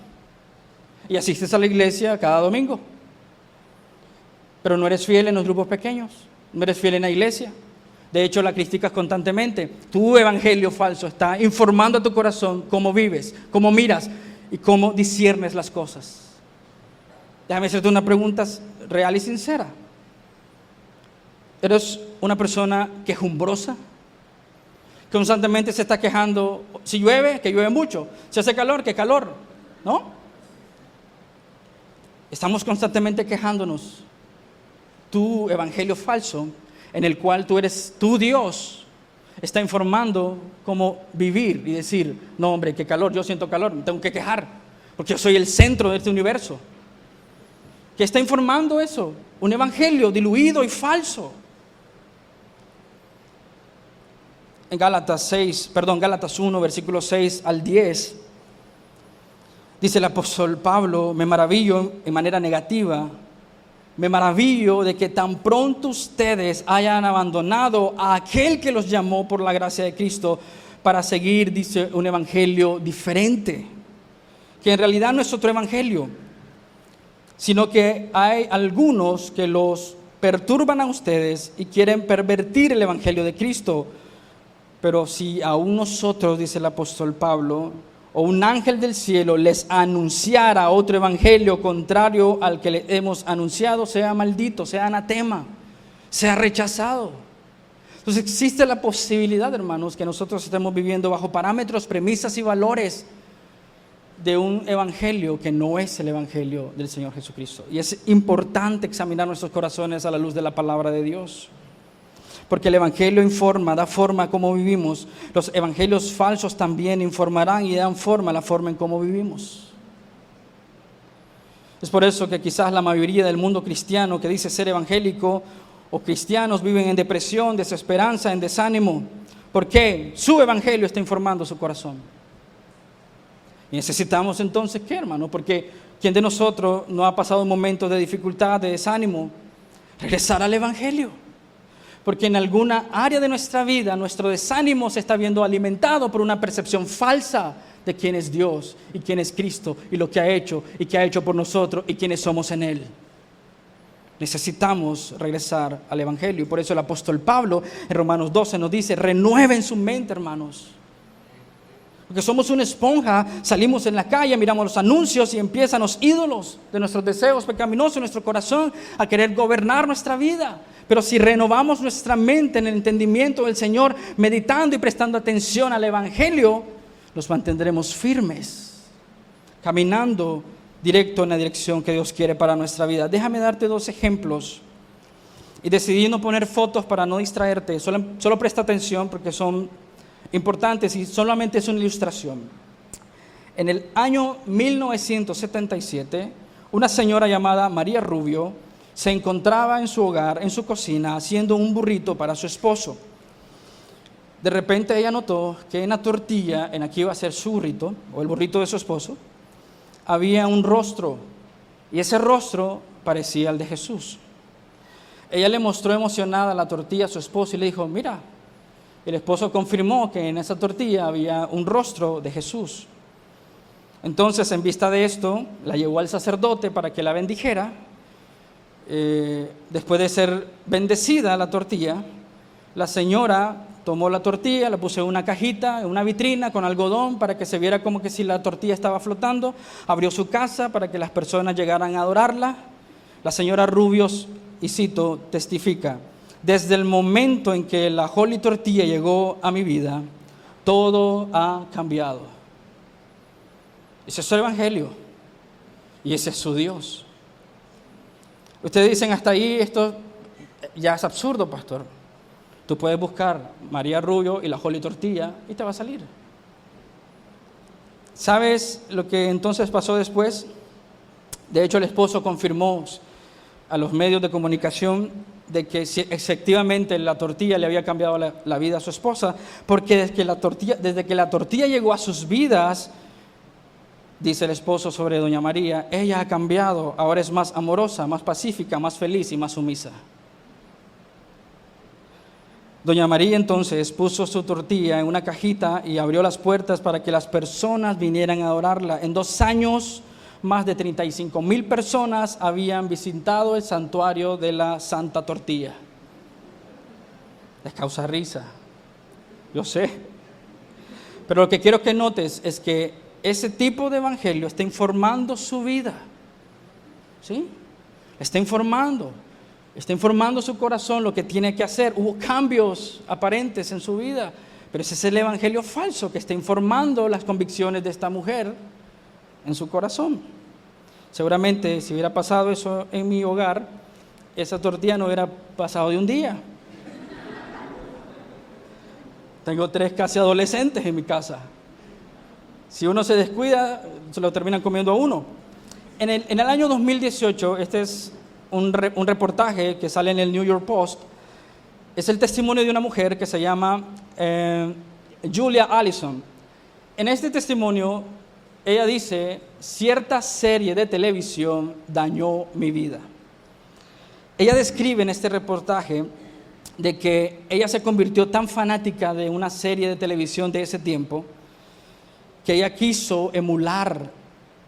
y asistes a la iglesia cada domingo, pero no eres fiel en los grupos pequeños, no eres fiel en la iglesia. De hecho, la criticas constantemente. Tu evangelio falso está informando a tu corazón cómo vives, cómo miras y cómo disciernes las cosas. Déjame hacerte una pregunta real y sincera. ¿Eres una persona quejumbrosa? Constantemente se está quejando, si llueve, que llueve mucho, si hace calor, que calor, ¿no? Estamos constantemente quejándonos. Tu evangelio falso, en el cual tú eres tu Dios, está informando cómo vivir y decir, no hombre, qué calor, yo siento calor, me tengo que quejar, porque yo soy el centro de este universo. ¿Qué está informando eso? Un evangelio diluido y falso. En Gálatas 1, versículos 6 al 10, dice el apóstol Pablo, me maravillo en manera negativa, me maravillo de que tan pronto ustedes hayan abandonado a aquel que los llamó por la gracia de Cristo para seguir, dice, un evangelio diferente, que en realidad no es otro evangelio, sino que hay algunos que los perturban a ustedes y quieren pervertir el evangelio de Cristo. Pero si aún nosotros, dice el apóstol Pablo, o un ángel del cielo les anunciara otro evangelio contrario al que le hemos anunciado, sea maldito, sea anatema, sea rechazado. Entonces existe la posibilidad, hermanos, que nosotros estemos viviendo bajo parámetros, premisas y valores de un evangelio que no es el evangelio del Señor Jesucristo. Y es importante examinar nuestros corazones a la luz de la palabra de Dios. Porque el evangelio informa, da forma a cómo vivimos. Los evangelios falsos también informarán y dan forma a la forma en cómo vivimos. Es por eso que quizás la mayoría del mundo cristiano que dice ser evangélico o cristianos viven en depresión, desesperanza, en desánimo. Porque su evangelio está informando su corazón. Y necesitamos entonces, ¿qué, hermano? Porque ¿quién de nosotros no ha pasado un momento de dificultad, de desánimo? Regresar al evangelio. Porque en alguna área de nuestra vida nuestro desánimo se está viendo alimentado por una percepción falsa de quién es Dios y quién es Cristo y lo que ha hecho y qué ha hecho por nosotros y quiénes somos en Él. Necesitamos regresar al evangelio y por eso el apóstol Pablo en Romanos 12 nos dice, renueven su mente, hermanos. Porque somos una esponja, salimos en la calle, miramos los anuncios y empiezan los ídolos de nuestros deseos pecaminosos en nuestro corazón a querer gobernar nuestra vida. Pero si renovamos nuestra mente en el entendimiento del Señor, meditando y prestando atención al evangelio, nos mantendremos firmes, caminando directo en la dirección que Dios quiere para nuestra vida. Déjame darte 2 ejemplos. Y decidí no poner fotos para no distraerte, solo presta atención porque son importantes y solamente es una ilustración. En el año 1977, una señora llamada María Rubio se encontraba en su hogar, en su cocina, haciendo un burrito para su esposo. De repente ella notó que en la tortilla, en la que iba a hacer su burrito, o el burrito de su esposo, había un rostro, y ese rostro parecía el de Jesús. Ella le mostró emocionada la tortilla a su esposo y le dijo, mira. El esposo confirmó que en esa tortilla había un rostro de Jesús. Entonces, en vista de esto, la llevó al sacerdote para que la bendijera. Después de ser bendecida la tortilla, la señora tomó la tortilla, la puso en una cajita, en una vitrina con algodón para que se viera como que si la tortilla estaba flotando. Abrió su casa para que las personas llegaran a adorarla. La señora Rubios, y cito, testifica, desde el momento en que la Holy Tortilla llegó a mi vida, todo ha cambiado. Ese es el evangelio y ese es su Dios. Ustedes dicen hasta ahí, esto ya es absurdo, pastor. Tú puedes buscar María Rubio y la Holy Tortilla y te va a salir. ¿Sabes lo que entonces pasó después? De hecho, el esposo confirmó a los medios de comunicación de que efectivamente la tortilla le había cambiado la vida a su esposa, porque desde que la tortilla llegó a sus vidas, dice el esposo sobre doña María, ella ha cambiado, ahora es más amorosa, más pacífica, más feliz y más sumisa. Doña María entonces puso su tortilla en una cajita y abrió las puertas para que las personas vinieran a adorarla. En 2 años, más de 35,000 personas habían visitado el santuario de la Santa Tortilla. Les causa risa, yo sé. Pero lo que quiero que notes es que ese tipo de evangelio está informando su vida. ¿Sí? Está informando su corazón lo que tiene que hacer. Hubo cambios aparentes en su vida, pero ese es el evangelio falso que está informando las convicciones de esta mujer en su corazón. Seguramente si hubiera pasado eso en mi hogar, esa tortilla no hubiera pasado de un día. Tengo 3 casi adolescentes en mi casa. Si uno se descuida, se lo terminan comiendo a uno. En el año 2018, este es un reportaje que sale en el New York Post, es el testimonio de una mujer que se llama Julia Allison. En este testimonio, ella dice, cierta serie de televisión dañó mi vida. Ella describe en este reportaje de que ella se convirtió tan fanática de una serie de televisión de ese tiempo, que ella quiso emular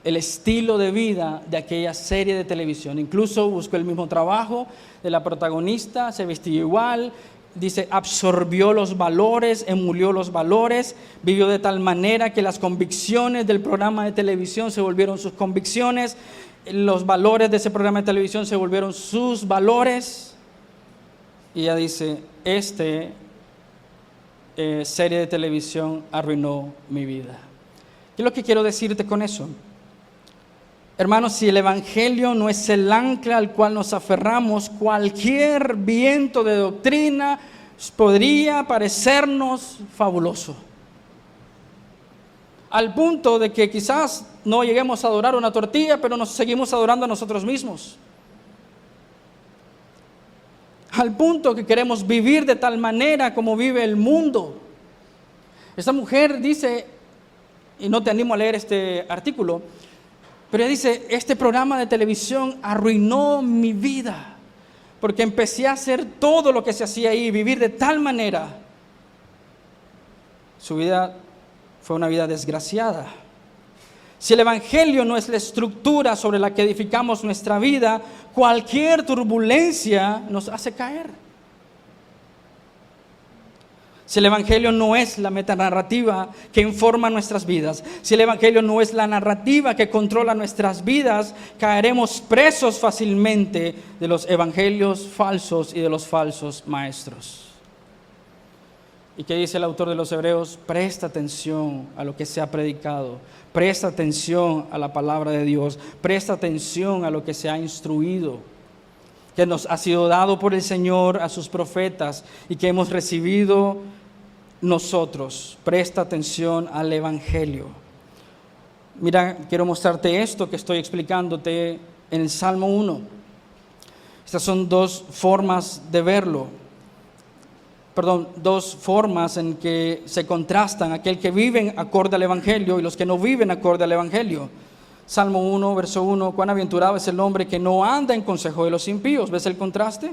el estilo de vida de aquella serie de televisión. Incluso buscó el mismo trabajo de la protagonista, se vestía igual, dice, absorbió los valores, emuló los valores, vivió de tal manera que las convicciones del programa de televisión se volvieron sus convicciones, los valores de ese programa de televisión se volvieron sus valores. Y ella dice, serie de televisión arruinó mi vida. ¿Qué es lo que quiero decirte con eso? Hermanos, si el evangelio no es el ancla al cual nos aferramos, cualquier viento de doctrina podría parecernos fabuloso. Al punto de que quizás no lleguemos a adorar una tortilla, pero nos seguimos adorando a nosotros mismos. Al punto que queremos vivir de tal manera como vive el mundo. Esta mujer dice, y no te animo a leer este artículo, pero ella dice, este programa de televisión arruinó mi vida, porque empecé a hacer todo lo que se hacía ahí, vivir de tal manera. Su vida fue una vida desgraciada. Si el evangelio no es la estructura sobre la que edificamos nuestra vida, cualquier turbulencia nos hace caer. Si el evangelio no es la metanarrativa que informa nuestras vidas, si el evangelio no es la narrativa que controla nuestras vidas, caeremos presos fácilmente de los evangelios falsos y de los falsos maestros. ¿Y qué dice el autor de los Hebreos? Presta atención a lo que se ha predicado, presta atención a la palabra de Dios, presta atención a lo que se ha instruido, que nos ha sido dado por el Señor a sus profetas y que hemos recibido nosotros. Presta atención al evangelio. Mira, quiero mostrarte esto que estoy explicándote en el Salmo 1. Estas son 2 formas de verlo. Dos formas en que se contrastan aquel que vive acorde al evangelio y los que no viven acorde al evangelio. Salmo 1, verso 1, cuán aventurado es el hombre que no anda en consejo de los impíos. ¿Ves el contraste?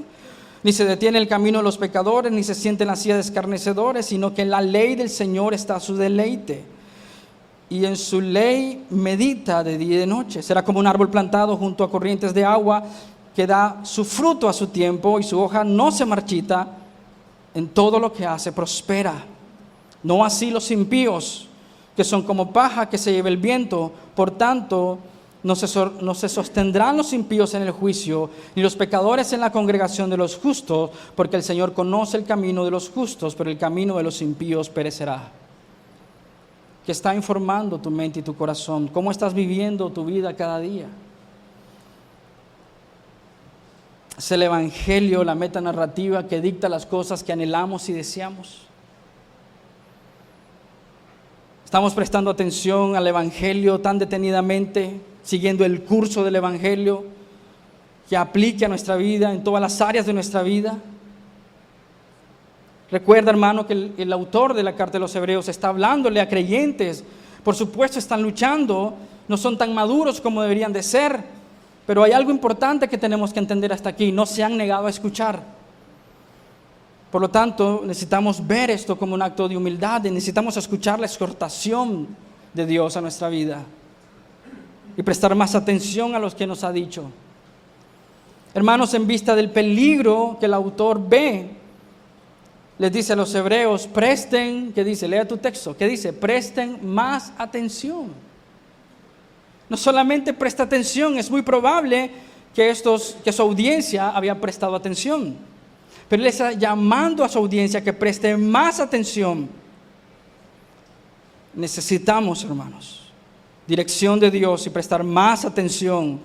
Ni se detiene el camino de los pecadores, ni se siente en la silla de escarnecedores, sino que en la ley del Señor está su deleite. Y en su ley medita de día y de noche. Será como un árbol plantado junto a corrientes de agua, que da su fruto a su tiempo y su hoja no se marchita. En todo lo que hace prospera. No así los impíos, que son como paja que se lleva el viento. Por tanto, no se sostendrán los impíos en el juicio, ni los pecadores en la congregación de los justos, porque el Señor conoce el camino de los justos, pero el camino de los impíos perecerá. ¿Qué está informando tu mente y tu corazón? ¿Cómo estás viviendo tu vida cada día? Es el evangelio, la metanarrativa que dicta las cosas que anhelamos y deseamos. Estamos prestando atención al Evangelio tan detenidamente, siguiendo el curso del Evangelio que aplique a nuestra vida, en todas las áreas de nuestra vida. Recuerda, hermano, que el autor de la carta de los Hebreos está hablándole a creyentes. Por supuesto están luchando, no son tan maduros como deberían de ser, pero hay algo importante que tenemos que entender hasta aquí: no se han negado a escuchar. Por lo tanto, necesitamos ver esto como un acto de humildad y necesitamos escuchar la exhortación de Dios a nuestra vida y prestar más atención a lo que nos ha dicho. Hermanos, en vista del peligro que el autor ve, les dice a los hebreos: presten, ¿qué dice? Lea tu texto, ¿qué dice? Presten más atención. No solamente presta atención, es muy probable que su audiencia había prestado atención, pero él está llamando a su audiencia que preste más atención. Necesitamos, hermanos, dirección de Dios y prestar más atención.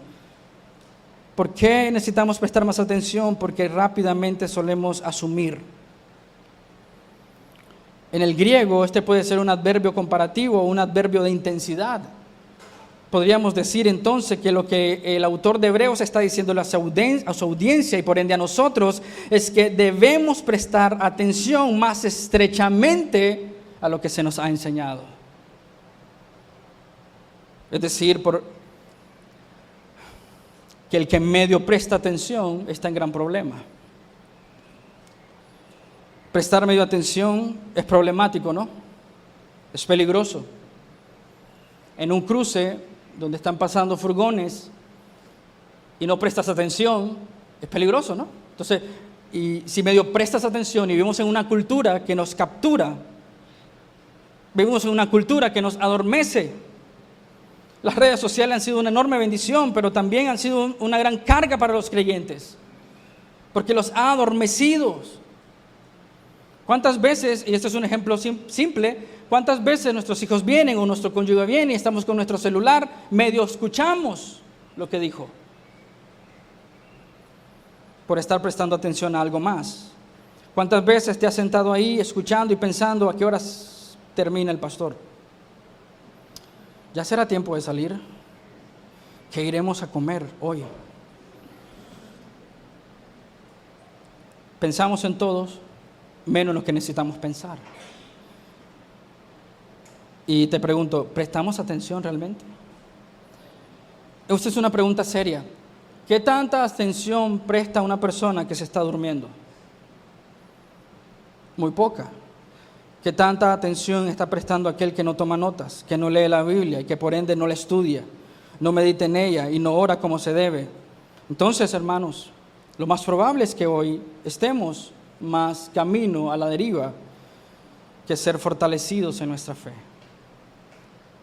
¿Por qué necesitamos prestar más atención? Porque rápidamente solemos asumir. En el griego, este puede ser un adverbio comparativo o un adverbio de intensidad. Podríamos decir entonces que lo que el autor de Hebreos está diciendo a su audiencia y por ende a nosotros es que debemos prestar atención más estrechamente a lo que se nos ha enseñado. Es decir, que el que medio presta atención está en gran problema. Prestar medio atención es problemático, ¿no? Es peligroso. En un cruce donde están pasando furgones y no prestas atención, es peligroso, ¿no? Entonces, y si medio prestas atención y vivimos en una cultura que nos captura, vivimos en una cultura que nos adormece. Las redes sociales han sido una enorme bendición, pero también han sido una gran carga para los creyentes, porque los ha adormecido. ¿Cuántas veces, y este es un ejemplo simple, cuántas veces nuestros hijos vienen o nuestro cónyuge viene y estamos con nuestro celular, medio escuchamos lo que dijo, por estar prestando atención a algo más? ¿Cuántas veces te has sentado ahí escuchando y pensando a qué horas termina el pastor? Ya será tiempo de salir. ¿Qué iremos a comer hoy? Pensamos en todos, menos en lo que necesitamos pensar. Y te pregunto, ¿prestamos atención realmente? Esta es una pregunta seria. ¿Qué tanta atención presta una persona que se está durmiendo? Muy poca. ¿Qué tanta atención está prestando aquel que no toma notas, que no lee la Biblia y que por ende no la estudia, no medita en ella y no ora como se debe? Entonces, hermanos, lo más probable es que hoy estemos más camino a la deriva que ser fortalecidos en nuestra fe,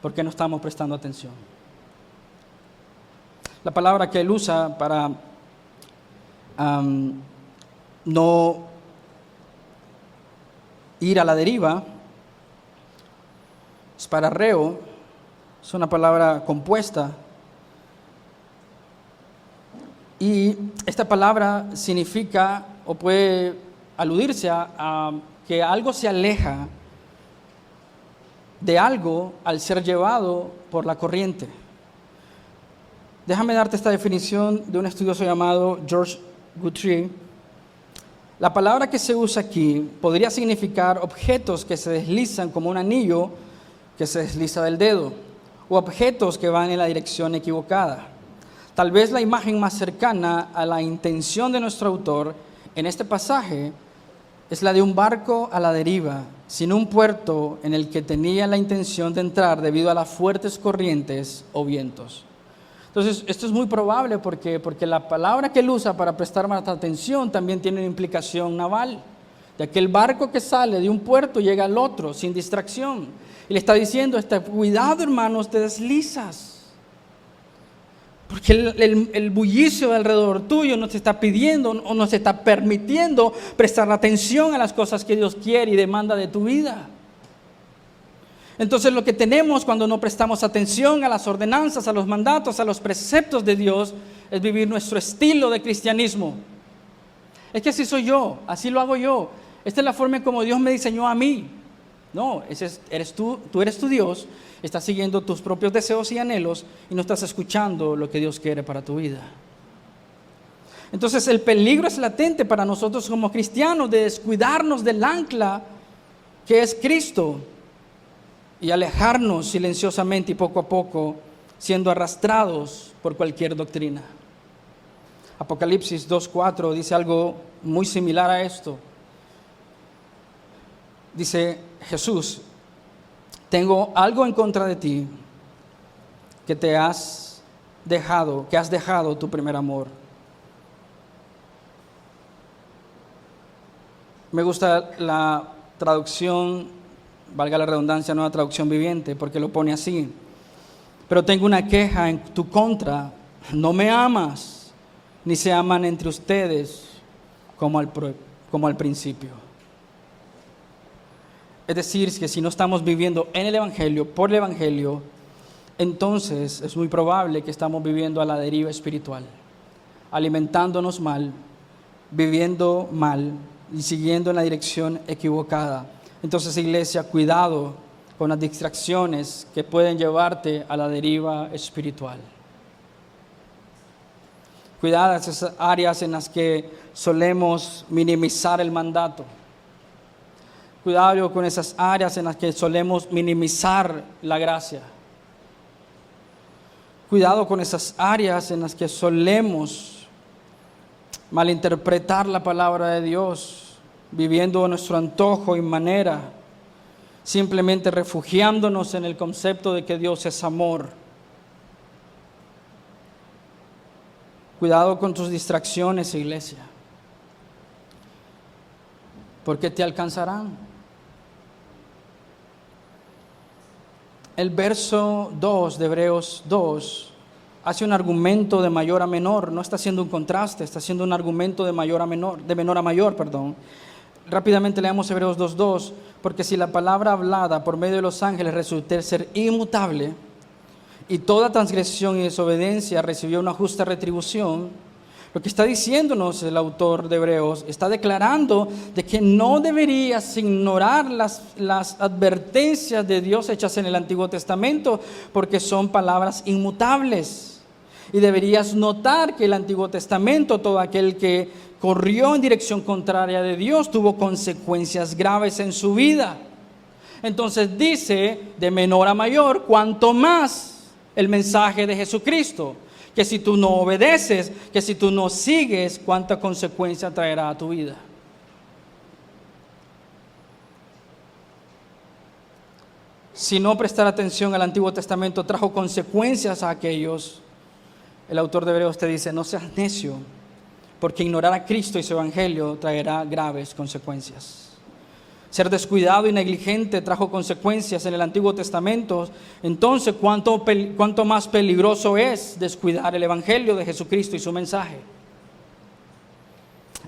porque no estamos prestando atención. La palabra que él usa para no ir a la deriva es pararreo, es una palabra compuesta, y esta palabra significa o puede aludirse a que algo se aleja de algo al ser llevado por la corriente. Déjame darte esta definición de un estudioso llamado George Guthrie. La palabra que se usa aquí podría significar objetos que se deslizan como un anillo que se desliza del dedo, o objetos que van en la dirección equivocada. Tal vez la imagen más cercana a la intención de nuestro autor en este pasaje es la de un barco a la deriva, sin un puerto en el que tenía la intención de entrar debido a las fuertes corrientes o vientos. Entonces, esto es muy probable porque la palabra que él usa para prestar más atención también tiene una implicación naval. De aquel barco que sale de un puerto llega al otro sin distracción. Y le está diciendo, cuidado hermanos, te deslizas. Porque el bullicio alrededor tuyo nos está pidiendo o nos está permitiendo prestar atención a las cosas que Dios quiere y demanda de tu vida. Entonces lo que tenemos cuando no prestamos atención a las ordenanzas, a los mandatos, a los preceptos de Dios, es vivir nuestro estilo de cristianismo. Es que así soy yo, así lo hago yo. Esta es la forma en como Dios me diseñó a mí. No, eres tú eres tu Dios, estás siguiendo tus propios deseos y anhelos y no estás escuchando lo que Dios quiere para tu vida. Entonces el peligro es latente para nosotros como cristianos de descuidarnos del ancla que es Cristo y alejarnos silenciosamente y poco a poco siendo arrastrados por cualquier doctrina. Apocalipsis 2:4 dice algo muy similar a esto. Dice Jesús: tengo algo en contra de ti, que has dejado tu primer amor. Me gusta la traducción, valga la redundancia, nueva traducción viviente, porque lo pone así: pero tengo una queja en tu contra, no me amas, ni se aman entre ustedes como al principio. Es decir, que si no estamos viviendo en el Evangelio, por el Evangelio, entonces es muy probable que estamos viviendo a la deriva espiritual, alimentándonos mal, viviendo mal y siguiendo en la dirección equivocada. Entonces, iglesia, cuidado con las distracciones que pueden llevarte a la deriva espiritual. Cuidadas esas áreas en las que solemos minimizar el mandato. Cuidado con esas áreas en las que solemos minimizar la gracia. Cuidado con esas áreas en las que solemos malinterpretar la palabra de Dios, viviendo a nuestro antojo y manera, simplemente refugiándonos en el concepto de que Dios es amor. Cuidado con tus distracciones, iglesia, porque te alcanzarán. El verso 2 de Hebreos 2 hace un argumento de mayor a menor, no está haciendo un contraste, está haciendo un argumento de menor a mayor. Rápidamente leamos Hebreos 2:2, porque si la palabra hablada por medio de los ángeles resultó ser inmutable, y toda transgresión y desobediencia recibió una justa retribución, lo que está diciéndonos el autor de Hebreos, está declarando de que no deberías ignorar las advertencias de Dios hechas en el Antiguo Testamento, porque son palabras inmutables. Y deberías notar que el Antiguo Testamento, todo aquel que corrió en dirección contraria de Dios, tuvo consecuencias graves en su vida. Entonces dice, de menor a mayor, cuanto más el mensaje de Jesucristo, que si tú no obedeces, que si tú no sigues, cuánta consecuencia traerá a tu vida. Si no prestar atención al Antiguo Testamento trajo consecuencias a aquellos, el autor de Hebreos te dice, no seas necio, porque ignorar a Cristo y su Evangelio traerá graves consecuencias. Ser descuidado y negligente trajo consecuencias en el Antiguo Testamento. Entonces, ¿cuánto más peligroso es descuidar el Evangelio de Jesucristo y su mensaje?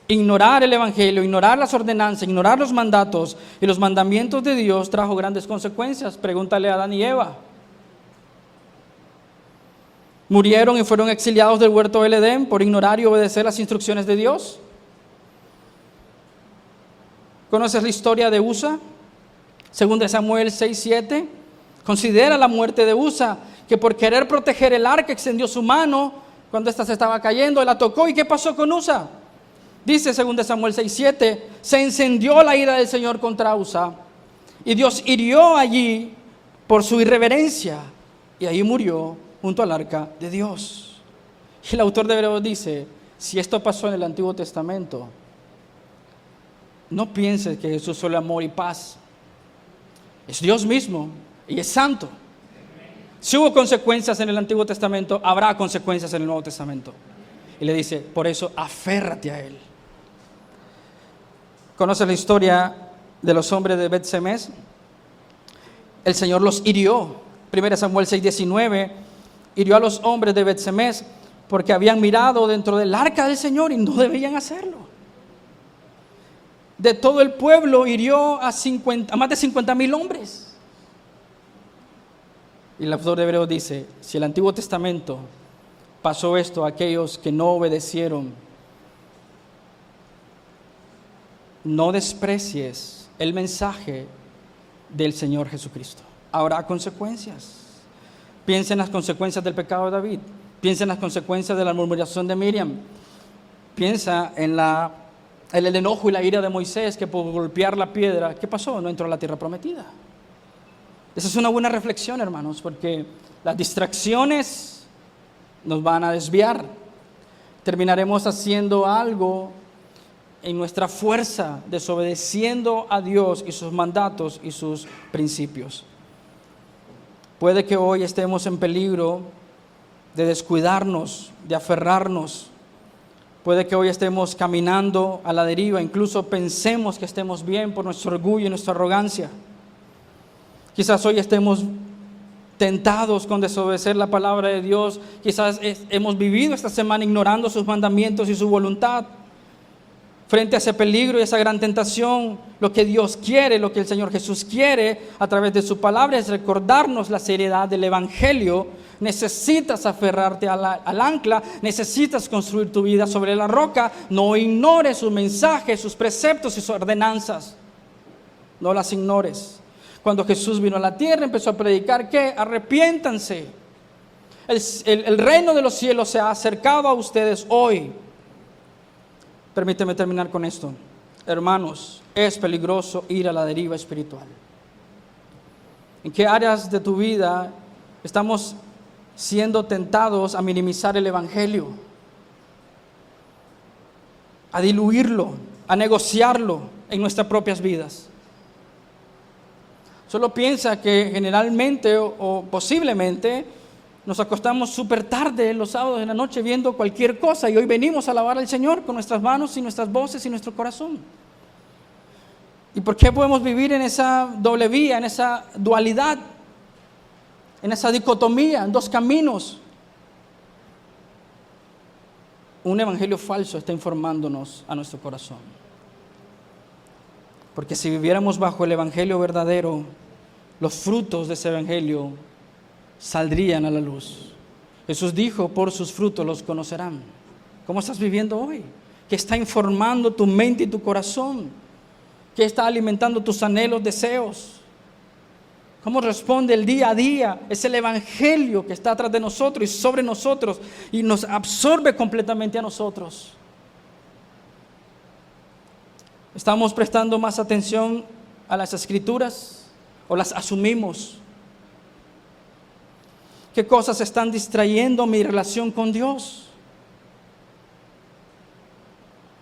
Ignorar el Evangelio, ignorar las ordenanzas, ignorar los mandatos y los mandamientos de Dios trajo grandes consecuencias. Pregúntale a Adán y Eva. Murieron y fueron exiliados del huerto del Edén por ignorar y obedecer las instrucciones de Dios. ¿Conoces la historia de Usa? Según de Samuel 6:7. Considera la muerte de Usa, que por querer proteger el arca extendió su mano cuando ésta se estaba cayendo, él la tocó. ¿Y qué pasó con Usa? Dice según de Samuel 6:7, se encendió la ira del Señor contra Usa y Dios hirió allí por su irreverencia y ahí murió junto al arca de Dios. Y el autor de Hebreos dice, si esto pasó en el Antiguo Testamento, no pienses que Jesús solo amor y paz. Es Dios mismo y es santo. Si hubo consecuencias en el Antiguo Testamento, habrá consecuencias en el Nuevo Testamento. Y le dice, por eso aférrate a Él. ¿Conoces la historia de los hombres de Bet-Semes? El Señor los hirió. 1 Samuel 6:19, hirió a los hombres de Bet-Semes porque habían mirado dentro del arca del Señor y no debían hacerlo. De todo el pueblo hirió a más de 50,000 hombres. Y el autor de Hebreos dice, si el Antiguo Testamento pasó esto a aquellos que no obedecieron, no desprecies el mensaje del Señor Jesucristo. Habrá consecuencias. Piensa en las consecuencias del pecado de David. Piensa en las consecuencias de la murmuración de Miriam. Piensa en el enojo y la ira de Moisés, que por golpear la piedra, ¿qué pasó? No entró a la tierra prometida. Esa es una buena reflexión, hermanos, porque las distracciones nos van a desviar. Terminaremos haciendo algo en nuestra fuerza, desobedeciendo a Dios y sus mandatos y sus principios. Puede que hoy estemos en peligro de descuidarnos, de aferrarnos. Puede que hoy estemos caminando a la deriva, incluso pensemos que estemos bien por nuestro orgullo y nuestra arrogancia. Quizás hoy estemos tentados con desobedecer la palabra de Dios. Quizás hemos vivido esta semana ignorando sus mandamientos y su voluntad. Frente a ese peligro y esa gran tentación, lo que Dios quiere, lo que el Señor Jesús quiere a través de su palabra es recordarnos la seriedad del Evangelio. Necesitas aferrarte al ancla, necesitas construir tu vida sobre la roca. No ignores sus mensajes, sus preceptos y sus ordenanzas. No las ignores. Cuando Jesús vino a la tierra, empezó a predicar que arrepiéntanse. El reino de los cielos se ha acercado a ustedes hoy. Permíteme terminar con esto. Hermanos, es peligroso ir a la deriva espiritual. ¿En qué áreas de tu vida estamos siendo tentados a minimizar el Evangelio? A diluirlo, a negociarlo en nuestras propias vidas. Solo piensa que generalmente o posiblemente nos acostamos súper tarde los sábados en la noche viendo cualquier cosa y hoy venimos a alabar al Señor con nuestras manos y nuestras voces y nuestro corazón. ¿Y por qué podemos vivir en esa doble vía, en esa dualidad, en esa dicotomía, en dos caminos? Un evangelio falso está informándonos a nuestro corazón. Porque si viviéramos bajo el evangelio verdadero, los frutos de ese evangelio saldrían a la luz. Jesús dijo, por sus frutos los conocerán. ¿Cómo estás viviendo hoy? ¿Qué está informando tu mente y tu corazón? ¿Qué está alimentando tus anhelos, deseos? ¿Cómo responde el día a día? Es el evangelio que está atrás de nosotros y sobre nosotros y nos absorbe completamente a nosotros. ¿Estamos prestando más atención a las escrituras o las asumimos? ¿Qué cosas están distrayendo mi relación con Dios?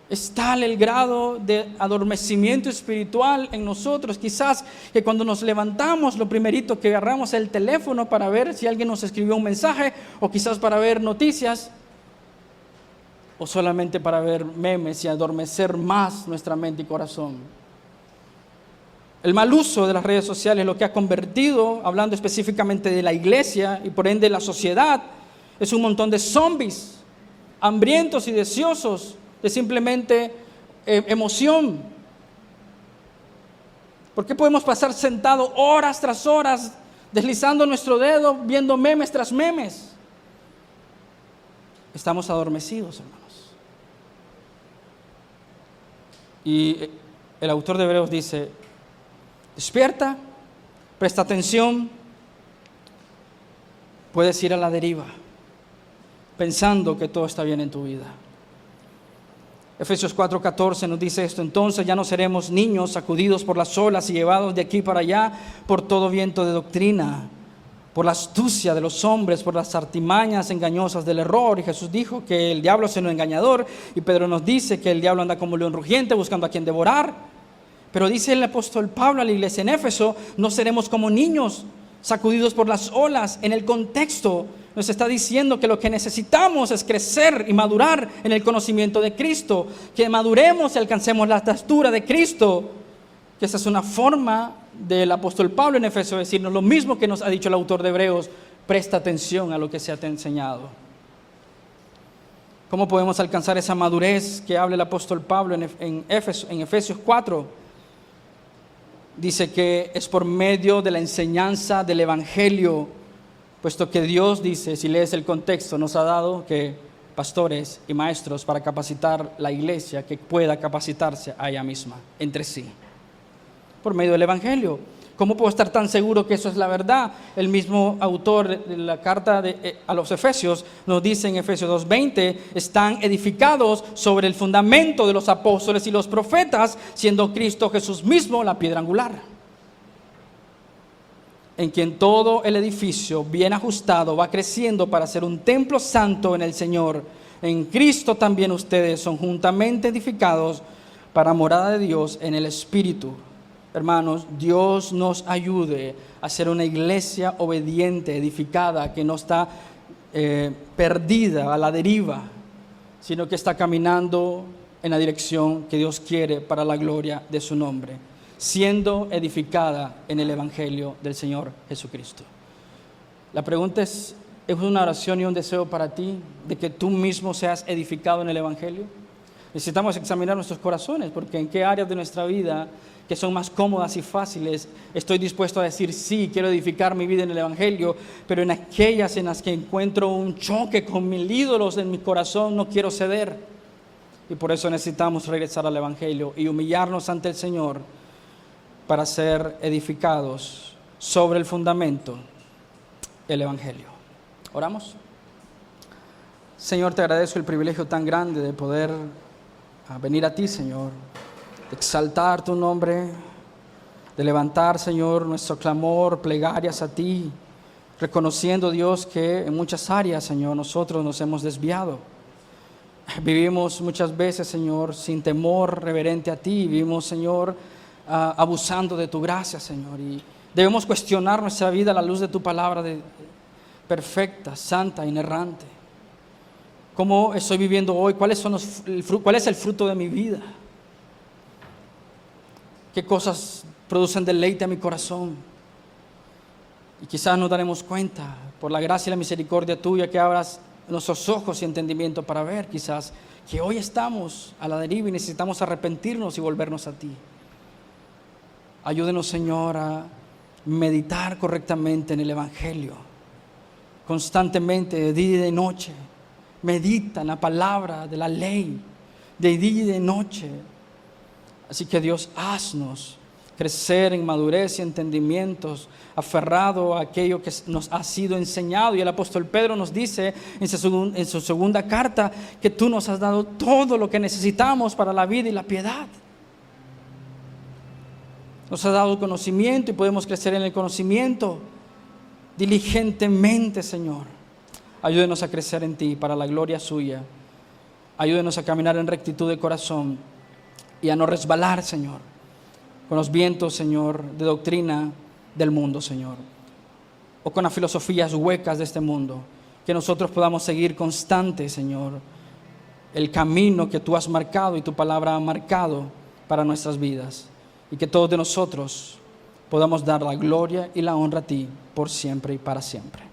Es tal el grado de adormecimiento espiritual en nosotros, quizás que cuando nos levantamos, lo primerito que agarramos es el teléfono para ver si alguien nos escribió un mensaje, o quizás para ver noticias, o solamente para ver memes y adormecer más nuestra mente y corazón. El mal uso de las redes sociales, lo que ha convertido, hablando específicamente de la iglesia y por ende la sociedad, es un montón de zombies, hambrientos y deseosos de simplemente emoción. ¿Por qué podemos pasar sentados horas tras horas, deslizando nuestro dedo, viendo memes tras memes? Estamos adormecidos, hermanos. Y el autor de Hebreos dice, despierta, presta atención. Puedes ir a la deriva, pensando que todo está bien en tu vida. Efesios 4:14 nos dice esto: entonces ya no seremos niños sacudidos por las olas y llevados de aquí para allá por todo viento de doctrina, por la astucia de los hombres, por las artimañas engañosas del error. Y Jesús dijo que el diablo es un engañador, y Pedro nos dice que el diablo anda como león rugiente buscando a quien devorar. Pero dice el apóstol Pablo a la iglesia en Éfeso, no seremos como niños sacudidos por las olas. En el contexto nos está diciendo que lo que necesitamos es crecer y madurar en el conocimiento de Cristo, que maduremos y alcancemos la estatura de Cristo, que esa es una forma del apóstol Pablo en Éfeso decirnos lo mismo que nos ha dicho el autor de Hebreos: presta atención a lo que se te ha enseñado. ¿Cómo podemos alcanzar esa madurez que habla el apóstol Pablo en Efesios 4? Dice que es por medio de la enseñanza del Evangelio, puesto que Dios dice, si lees el contexto, nos ha dado que pastores y maestros para capacitar la iglesia, que pueda capacitarse a ella misma, entre sí, por medio del Evangelio. ¿Cómo puedo estar tan seguro que eso es la verdad? El mismo autor de la carta a los Efesios nos dice en Efesios 2:20, están edificados sobre el fundamento de los apóstoles y los profetas, siendo Cristo Jesús mismo la piedra angular, en quien todo el edificio bien ajustado va creciendo para ser un templo santo en el Señor. En Cristo también ustedes son juntamente edificados para morada de Dios en el Espíritu. Hermanos, Dios nos ayude a ser una iglesia obediente, edificada, que no está perdida a la deriva, sino que está caminando en la dirección que Dios quiere para la gloria de su nombre, siendo edificada en el Evangelio del Señor Jesucristo. La pregunta es una oración y un deseo para ti de que tú mismo seas edificado en el Evangelio. Necesitamos examinar nuestros corazones, porque en qué áreas de nuestra vida que son más cómodas y fáciles estoy dispuesto a decir sí, quiero edificar mi vida en el Evangelio, pero en aquellas en las que encuentro un choque con mis ídolos en mi corazón no quiero ceder. Y por eso necesitamos regresar al Evangelio y humillarnos ante el Señor para ser edificados sobre el fundamento del Evangelio. ¿Oramos? Señor, te agradezco el privilegio tan grande de poder venir a ti, Señor, de exaltar tu nombre, de levantar, Señor, nuestro clamor, plegarias a ti, reconociendo, Dios, que en muchas áreas, Señor, nosotros nos hemos desviado. Vivimos muchas veces, Señor, sin temor reverente a ti. Vivimos, Señor, abusando de tu gracia, Señor. Y debemos cuestionar nuestra vida a la luz de tu palabra perfecta, santa, inerrante. ¿Cómo estoy viviendo hoy? ¿Cuál es el fruto de mi vida? ¿Qué cosas producen deleite a mi corazón? Y quizás nos daremos cuenta, por la gracia y la misericordia tuya, que abras nuestros ojos y entendimiento para ver quizás que hoy estamos a la deriva y necesitamos arrepentirnos y volvernos a ti. Ayúdenos, Señor, a meditar correctamente en el Evangelio, constantemente, de día y de noche. Medita en la palabra de la ley, de día y de noche. Así que Dios, haznos crecer en madurez y entendimientos, aferrado a aquello que nos ha sido enseñado. Y el apóstol Pedro nos dice en su segunda carta que tú nos has dado todo lo que necesitamos para la vida y la piedad. Nos has dado conocimiento y podemos crecer en el conocimiento diligentemente, Señor. Ayúdenos a crecer en ti para la gloria suya. Ayúdenos a caminar en rectitud de corazón y a no resbalar, Señor, con los vientos, Señor, de doctrina del mundo, Señor, o con las filosofías huecas de este mundo. Que nosotros podamos seguir constantes, Señor, el camino que tú has marcado y tu palabra ha marcado para nuestras vidas, y que todos de nosotros podamos dar la gloria y la honra a ti por siempre y para siempre.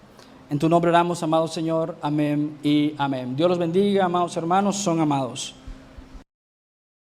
En tu nombre oramos, amado Señor. Amén y amén. Dios los bendiga, amados hermanos, son amados.